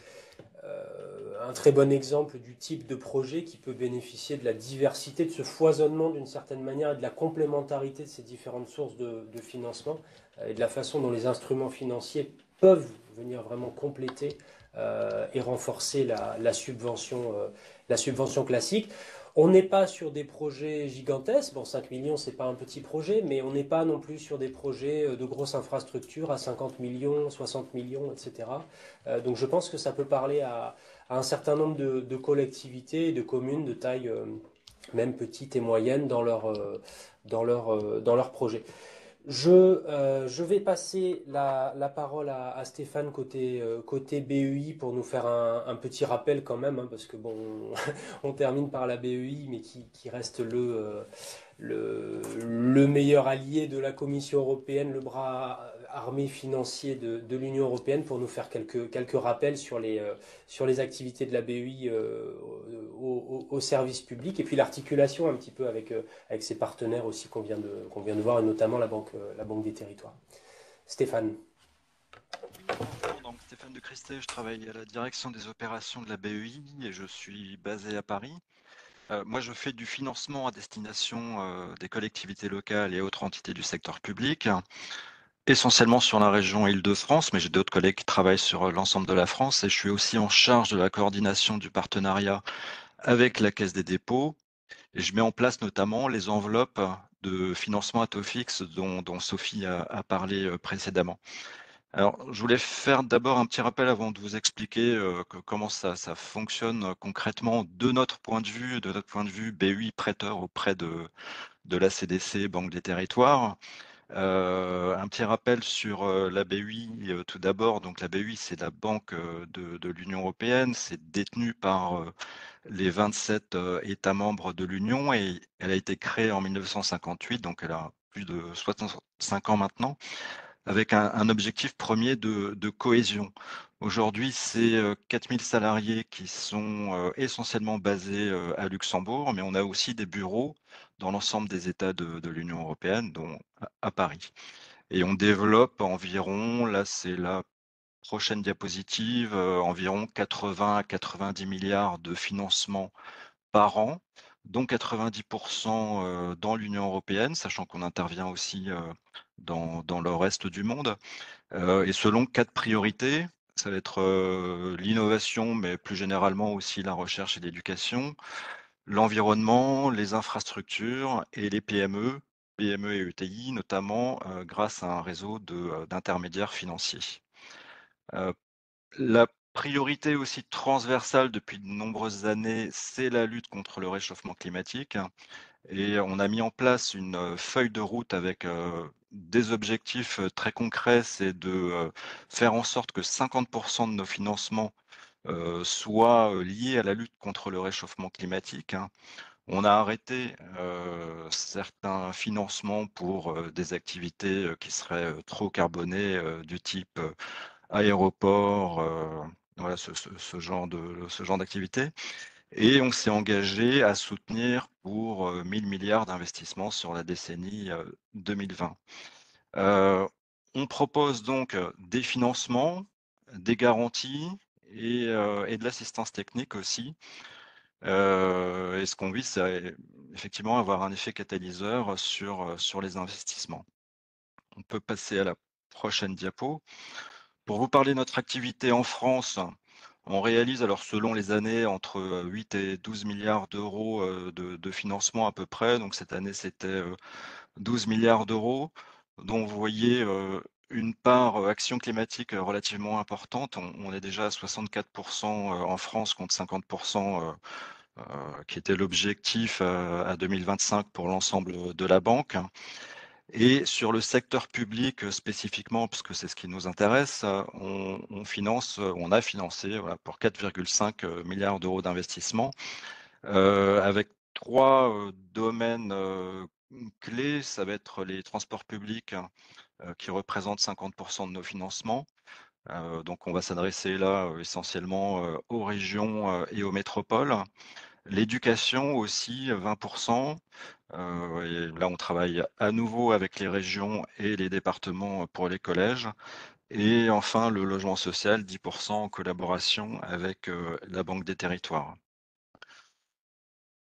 un très bon exemple du type de projet qui peut bénéficier de la diversité, de ce foisonnement d'une certaine manière et de la complémentarité de ces différentes sources de financement et de la façon dont les instruments financiers peuvent venir vraiment compléter et renforcer la subvention classique. On n'est pas sur des projets gigantesques. Bon, 5 millions, c'est pas un petit projet, mais on n'est pas non plus sur des projets de grosses infrastructures à 50 millions, 60 millions, etc. Donc je pense que ça peut parler à un certain nombre de collectivités et de communes de taille même petite et moyenne dans leur projet. Je vais passer la parole à Stéphane côté BEI pour nous faire un petit rappel quand même, hein, parce que bon, on termine par la BEI, mais qui reste le meilleur allié de la Commission européenne, le bras armé financier de l'Union européenne, pour nous faire quelques rappels sur les activités de la BEI au service public, et puis l'articulation un petit peu avec ses partenaires aussi qu'on vient de voir, et notamment la Banque des territoires. Stéphane. Oui, bonjour, donc Stéphane de Christet, je travaille à la direction des opérations de la BEI et je suis basé à Paris. Moi, je fais du financement à destination des collectivités locales et autres entités du secteur public, essentiellement sur la région Île-de-France, mais j'ai d'autres collègues qui travaillent sur l'ensemble de la France et je suis aussi en charge de la coordination du partenariat avec la Caisse des dépôts et je mets en place notamment les enveloppes de financement à taux fixe dont Sophie a parlé précédemment. Alors, je voulais faire d'abord un petit rappel avant de vous expliquer comment ça fonctionne concrètement de notre point de vue BEI prêteur auprès de la CDC, Banque des Territoires. Un petit rappel sur la BEI tout d'abord. Donc la BEI, c'est la banque de l'Union européenne, c'est détenu par les 27 États membres de l'Union et elle a été créée en 1958, donc elle a plus de 65 ans maintenant, avec un objectif premier de cohésion. Aujourd'hui, c'est 4000 salariés qui sont essentiellement basés à Luxembourg, mais on a aussi des bureaux dans l'ensemble des États de l'Union européenne, dont à Paris. Et on développe environ, là c'est la prochaine diapositive, environ 80 à 90 milliards de financement par an, dont 90% dans l'Union européenne, sachant qu'on intervient aussi dans le reste du monde, et selon 4 priorités. Ça va être l'innovation, mais plus généralement aussi la recherche et l'éducation, l'environnement, les infrastructures et les PME et ETI, notamment grâce à un réseau d'intermédiaires financiers. La priorité aussi transversale depuis de nombreuses années, c'est la lutte contre le réchauffement climatique. Et on a mis en place une feuille de route avec des objectifs très concrets, c'est de faire en sorte que 50% de nos financements soient liés à la lutte contre le réchauffement climatique, hein. On a arrêté certains financements pour des activités qui seraient trop carbonées, du type aéroport, voilà, ce genre d'activité. Et on s'est engagé à soutenir pour 1 000 milliards d'investissements sur la décennie 2020. Heu, on propose donc des financements, des garanties et de l'assistance technique aussi. Et ce qu'on vise, c'est effectivement avoir un effet catalyseur sur les investissements. On peut passer à la prochaine diapo. Pour vous parler de notre activité en France, on réalise alors selon les années entre 8 et 12 milliards d'euros de financement à peu près. Donc cette année, c'était 12 milliards d'euros, dont vous voyez une part action climatique relativement importante. On est déjà à 64% en France contre 50% qui était l'objectif à 2025 pour l'ensemble de la banque. Et sur le secteur public spécifiquement, puisque c'est ce qui nous intéresse, on a financé voilà, pour 4,5 milliards d'euros d'investissement, avec trois domaines clés. Ça va être les transports publics qui représentent 50% de nos financements. Donc on va s'adresser là essentiellement aux régions et aux métropoles. L'éducation aussi, 20%. Et là, on travaille à nouveau avec les régions et les départements pour les collèges. Et enfin, le logement social, 10% en collaboration avec la Banque des Territoires.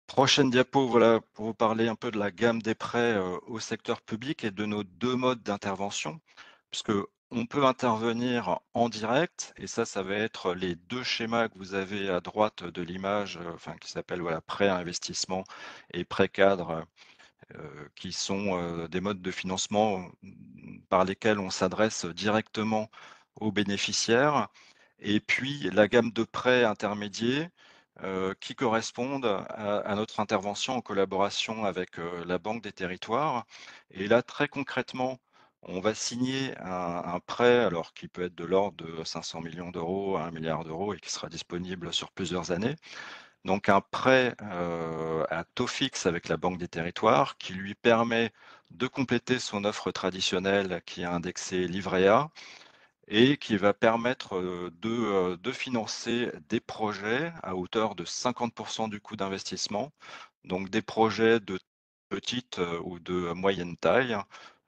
Prochaine diapo, voilà, pour vous parler un peu de la gamme des prêts au secteur public et de nos deux modes d'intervention, puisque on peut intervenir en direct, et ça va être les deux schémas que vous avez à droite de l'image, enfin, qui s'appellent voilà, prêt à investissement et prêt cadre, qui sont des modes de financement par lesquels on s'adresse directement aux bénéficiaires. Et puis la gamme de prêts intermédiaires qui correspondent à notre intervention en collaboration avec la Banque des Territoires. Et là, très concrètement, on va signer un prêt, alors qui peut être de l'ordre de 500 millions d'euros à 1 milliard d'euros et qui sera disponible sur plusieurs années. Donc un prêt à taux fixe avec la Banque des Territoires qui lui permet de compléter son offre traditionnelle qui est indexée Livret A et qui va permettre de financer des projets à hauteur de 50% du coût d'investissement. Donc des projets de petite ou de moyenne taille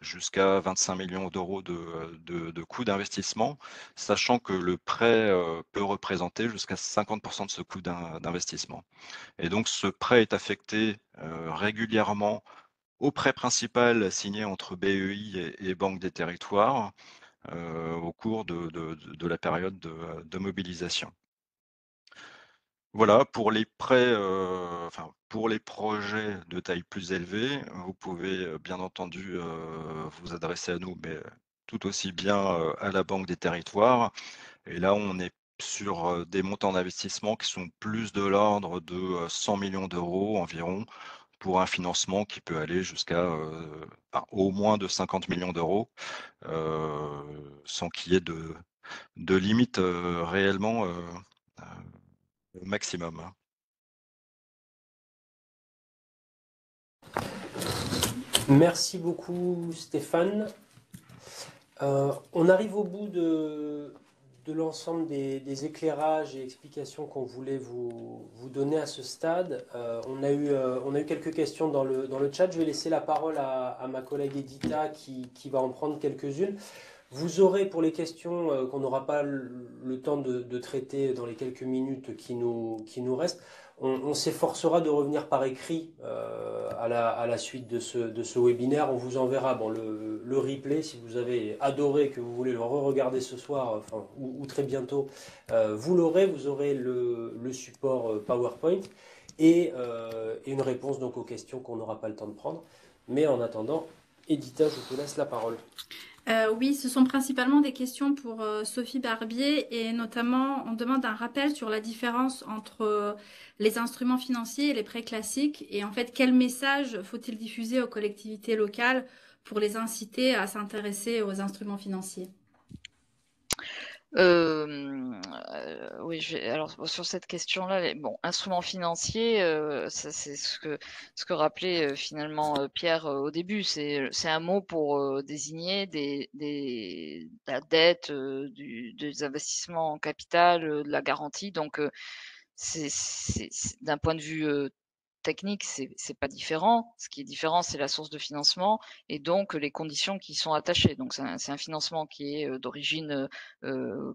jusqu'à 25 millions d'euros de coût d'investissement, sachant que le prêt peut représenter jusqu'à 50% de ce coût d'investissement. Et donc ce prêt est affecté régulièrement au prêt principal signé entre BEI et Banque des Territoires au cours de la période de mobilisation. Voilà, pour les prêts, enfin pour les projets de taille plus élevée, vous pouvez bien entendu vous adresser à nous, mais tout aussi bien à la Banque des Territoires. Et là, on est sur des montants d'investissement qui sont plus de l'ordre de 100 millions d'euros environ pour un financement qui peut aller jusqu'à au moins de 50 millions d'euros, sans qu'il y ait de limite réellement au maximum, hein. Merci beaucoup Stéphane. On arrive au bout de l'ensemble des éclairages et explications qu'on voulait vous donner à ce stade. On a eu quelques questions dans le chat. Je vais laisser la parole à ma collègue Edita qui va en prendre quelques-unes. Vous aurez pour les questions qu'on n'aura pas le temps de traiter dans les quelques minutes qui nous restent, on s'efforcera de revenir par écrit à la suite de ce webinaire. On vous enverra le replay si vous avez adoré, que vous voulez le re-regarder ce soir enfin, ou très bientôt. Vous l'aurez, vous aurez le support PowerPoint et une réponse donc aux questions qu'on n'aura pas le temps de prendre. Mais en attendant, Edita, je te laisse la parole. Oui, ce sont principalement des questions pour Sophie Barbier et notamment on demande un rappel sur la différence entre les instruments financiers et les prêts classiques et en fait quel message faut-il diffuser aux collectivités locales pour les inciter à s'intéresser aux instruments financiers? Oui, alors sur cette question-là, bon, instruments financiers, ça c'est ce que rappelait finalement Pierre au début. C'est un mot pour désigner la dette, des investissements en capital, de la garantie. Donc d'un point de vue technique, c'est pas différent. Ce qui est différent, c'est la source de financement et donc les conditions qui y sont attachées. Donc c'est un financement qui est d'origine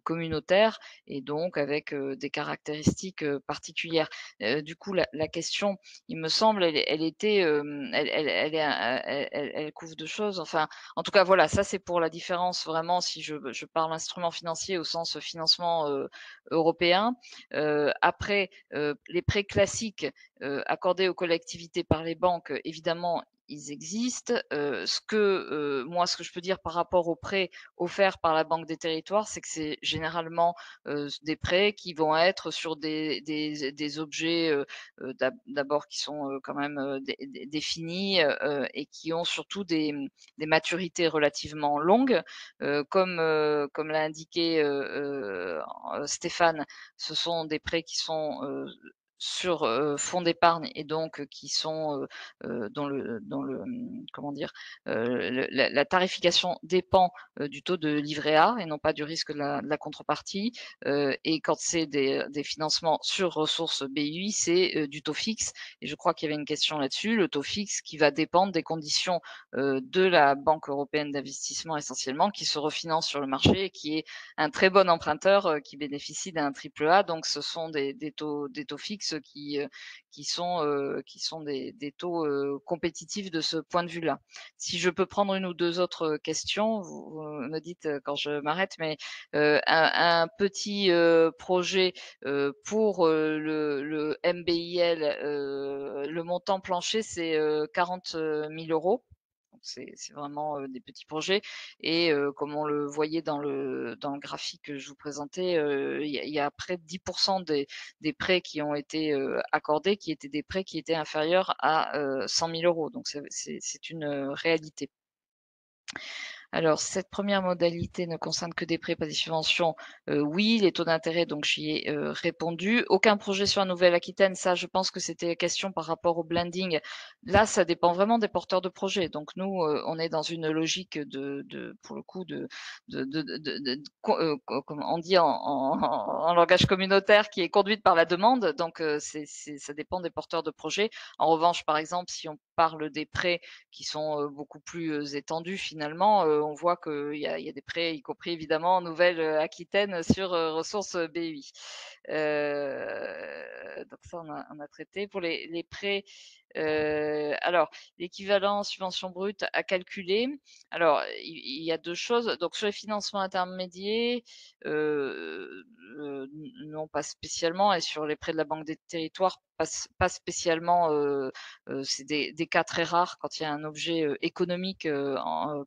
communautaire et donc avec des caractéristiques particulières. Du coup, la question, il me semble, elle était, elle couvre 2 choses. Enfin, en tout cas, voilà, ça c'est pour la différence vraiment si je parle instrument financier au sens financement européen. Après, les prêts classiques accordés aux collectivités par les banques, évidemment, ils existent. Moi, ce que je peux dire par rapport aux prêts offerts par la Banque des Territoires, c'est que c'est généralement des prêts qui vont être sur des objets d'abord qui sont quand même définis et qui ont surtout des maturités relativement longues. Comme l'a indiqué Stéphane, ce sont des prêts qui sont sur fonds d'épargne et donc qui sont comment dire, la tarification dépend du taux de livret A et non pas du risque de la contrepartie. Et quand c'est des financements sur ressources BI, c'est du taux fixe. Et je crois qu'il y avait une question là-dessus, le taux fixe qui va dépendre des conditions de la Banque européenne d'investissement essentiellement, qui se refinance sur le marché et qui est un très bon emprunteur qui bénéficie d'un triple A. Donc, ce sont des taux fixes qui sont des taux compétitifs de ce point de vue-là. Si je peux prendre une ou deux autres questions, vous me dites quand je m'arrête, mais un petit projet pour le MBIL, le montant plancher, c'est 40 000 €. Donc c'est vraiment des petits projets. Et comme on le voyait dans le graphique que je vous présentais, il y a près de 10% des prêts qui ont été accordés, qui étaient des prêts qui étaient inférieurs à 100 000 €. Donc c'est une réalité. Alors, cette première modalité ne concerne que des prêts, pas des subventions. Oui, les taux d'intérêt, donc j'y ai répondu. Aucun projet sur la Nouvelle-Aquitaine, ça, je pense que c'était la question par rapport au blending. Là, ça dépend vraiment des porteurs de projets. Donc nous, on est dans une logique pour le coup, comme on dit en langage communautaire, qui est conduite par la demande. Donc ça dépend des porteurs de projets. En revanche, par exemple, si on parle des prêts qui sont beaucoup plus étendus finalement, on voit qu'il y a des prêts, y compris évidemment en Nouvelle-Aquitaine, sur ressources BUI. Donc ça, on a traité. Pour les prêts, alors, l'équivalent subvention brute à calculer. Alors, il y a deux choses. Donc, sur les financements intermédiaires, non, pas spécialement. Et sur les prêts de la Banque des Territoires, pas spécialement. C'est des cas très rares quand il y a un objet économique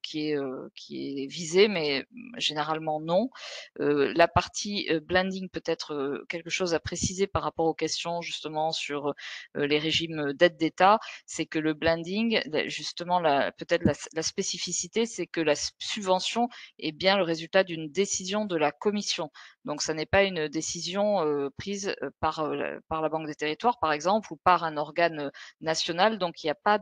qui est visé, mais généralement non. La partie blending peut être quelque chose à préciser par rapport aux questions justement sur les régimes d'aide d'État, c'est que le blending, justement, peut-être la spécificité, c'est que la subvention est bien le résultat d'une décision de la commission. Donc, ça n'est pas une décision prise par la Banque des Territoires, par exemple, ou par un organe national. Donc, il n'y a pas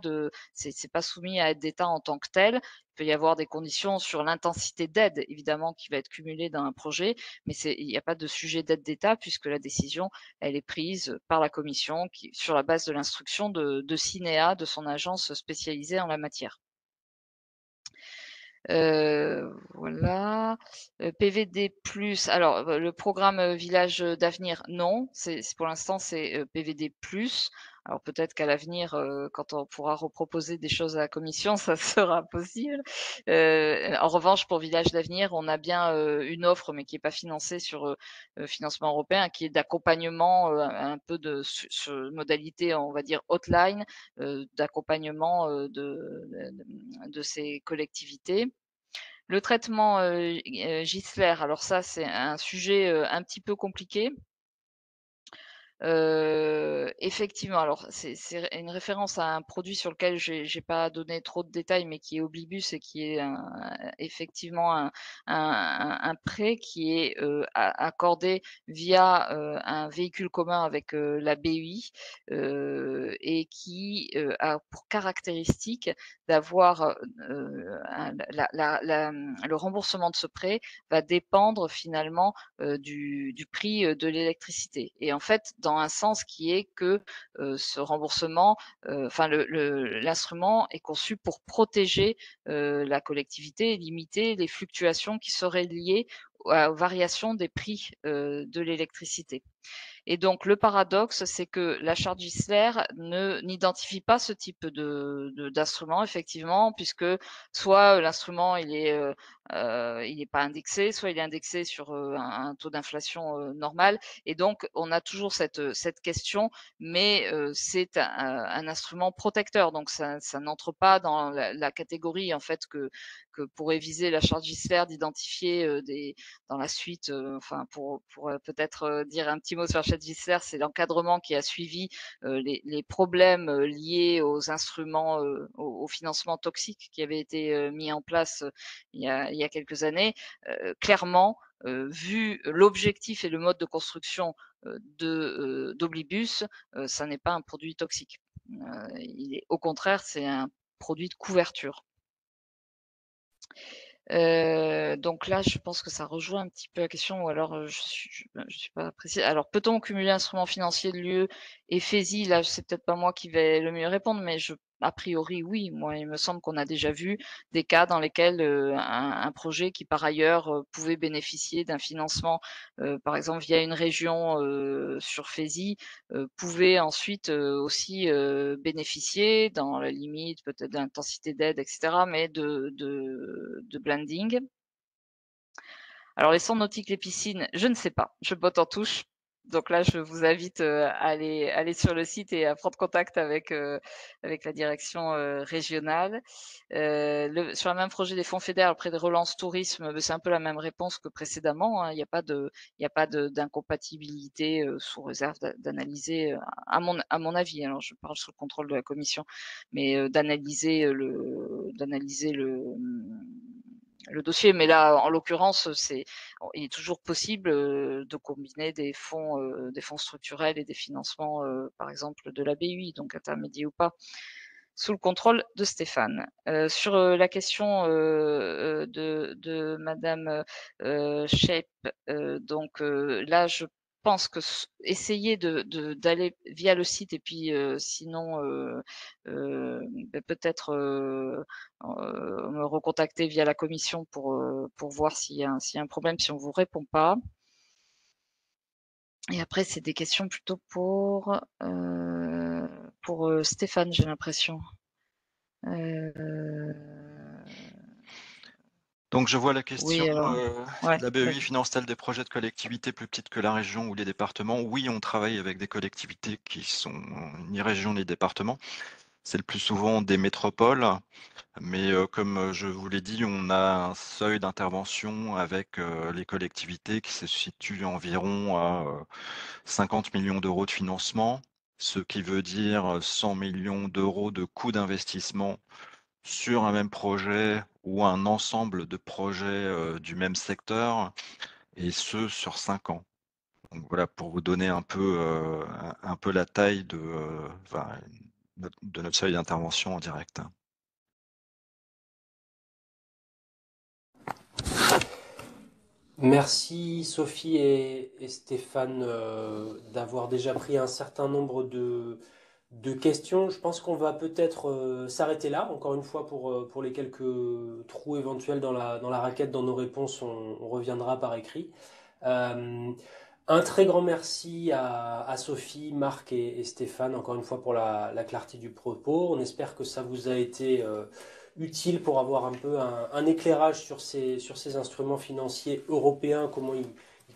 c'est pas soumis à aide d'État en tant que tel. Il peut y avoir des conditions sur l'intensité d'aide, évidemment, qui va être cumulée dans un projet, mais il n'y a pas de sujet d'aide d'État puisque la décision, elle est prise par la commission sur la base de l'instruction de Cinéa, de son agence spécialisée en la matière. Voilà. PVD+, alors le programme Village d'avenir, non, pour l'instant c'est PVD+. Alors peut-être qu'à l'avenir, quand on pourra reproposer des choses à la commission, ça sera possible. En revanche, pour Village d'avenir, on a bien une offre, mais qui n'est pas financée sur financement européen, qui est d'accompagnement un peu sur modalité, on va dire hotline, d'accompagnement de ces collectivités. Le traitement Gisler, alors ça, c'est un sujet un petit peu compliqué. Effectivement, alors c'est une référence à un produit sur lequel j'ai pas donné trop de détails, mais qui est Oblibus et qui est effectivement un prêt qui est accordé via un véhicule commun avec la BUI et qui a pour caractéristique d'avoir le remboursement de ce prêt va dépendre finalement du prix de l'électricité. Et en fait, dans un sens qui est que ce remboursement, enfin l'instrument est conçu pour protéger la collectivité et limiter les fluctuations qui seraient liées aux variations des prix de l'électricité. Et donc le paradoxe, c'est que la charte Gisler n'identifie pas ce type d'instrument, effectivement, puisque soit l'instrument il est pas indexé, soit il est indexé sur un taux d'inflation normal, et donc on a toujours cette question, mais c'est un instrument protecteur, donc ça n'entre pas dans la catégorie en fait que pourrait viser la charte Gisler d'identifier dans la suite, enfin pour peut-être dire un petit mot sur la charte Gisler, c'est l'encadrement qui a suivi les problèmes liés aux instruments, au financement toxique qui avait été mis en place il y a quelques années. Clairement, vu l'objectif et le mode de construction d'Oblibus, ça n'est pas un produit toxique. Au contraire, c'est un produit de couverture. Donc là, je pense que ça rejoint un petit peu la question, ou alors je suis pas précise. Alors, peut-on cumuler instruments financiers de l'UE et FESI? Là, c'est peut-être pas moi qui vais le mieux répondre, mais a priori, oui. Moi, il me semble qu'on a déjà vu des cas dans lesquels un projet qui, par ailleurs, pouvait bénéficier d'un financement, par exemple via une région sur FESI, pouvait ensuite aussi bénéficier, dans la limite peut-être d'intensité d'aide, etc., mais de blending. Alors les centres nautiques, les piscines, je ne sais pas, je botte en touche. Donc là, je vous invite à aller sur le site et à prendre contact avec la direction régionale. Sur le même projet des fonds FEDER, après de relance tourisme, c'est un peu la même réponse que précédemment, hein. Il n'y a pas d'incompatibilité sous réserve d'analyser, à mon avis. Alors je parle sous le contrôle de la commission, mais d'analyser le dossier. Mais là, en l'occurrence, il est toujours possible de combiner des fonds structurels et des financements, par exemple, de la BUI, donc intermédiaires ou pas, sous le contrôle de Stéphane. Sur la question de Madame Shape, donc là, je pense que essayer d'aller via le site et puis sinon peut-être me recontacter via la commission pour voir s'il y a un problème, si on vous répond pas. Et après, c'est des questions plutôt pour Stéphane, j'ai l'impression. Donc je vois la question, Oui, alors, ouais, la BEI vas-y. finance-t-elle des projets de collectivités plus petites que la région ou les départements? Oui, on travaille avec des collectivités qui sont ni région ni département. C'est le plus souvent des métropoles, mais comme je vous l'ai dit, on a un seuil d'intervention avec les collectivités qui se situe environ à 50 millions d'euros de financement, ce qui veut dire 100 millions d'euros de coûts d'investissement sur un même projet ou un ensemble de projets du même secteur, et ce sur 5 ans. Donc voilà, pour vous donner un peu la taille de notre seuil d'intervention en direct. Merci Sophie et Stéphane d'avoir déjà pris un certain nombre de questions. Je pense qu'on va peut-être s'arrêter là, encore une fois, pour les quelques trous éventuels dans la raquette, dans nos réponses, on reviendra par écrit. Euh, Un très grand merci à Sophie, Marc et Stéphane, encore une fois pour la clarté du propos. On espère que ça vous a été utile pour avoir un peu un éclairage sur ces instruments financiers européens, comment ils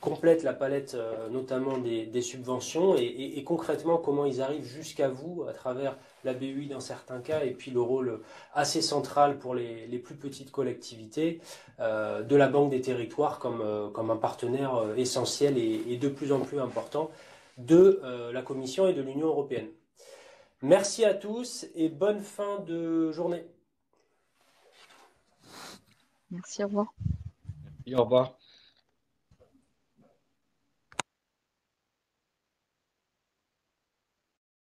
complètent la palette notamment des subventions et concrètement comment ils arrivent jusqu'à vous à travers la BEI dans certains cas et puis le rôle assez central pour les plus petites collectivités de la Banque des Territoires comme un partenaire essentiel et de plus en plus important de la Commission et de l'Union européenne. Merci à tous et bonne fin de journée. Merci, au revoir. Et au revoir.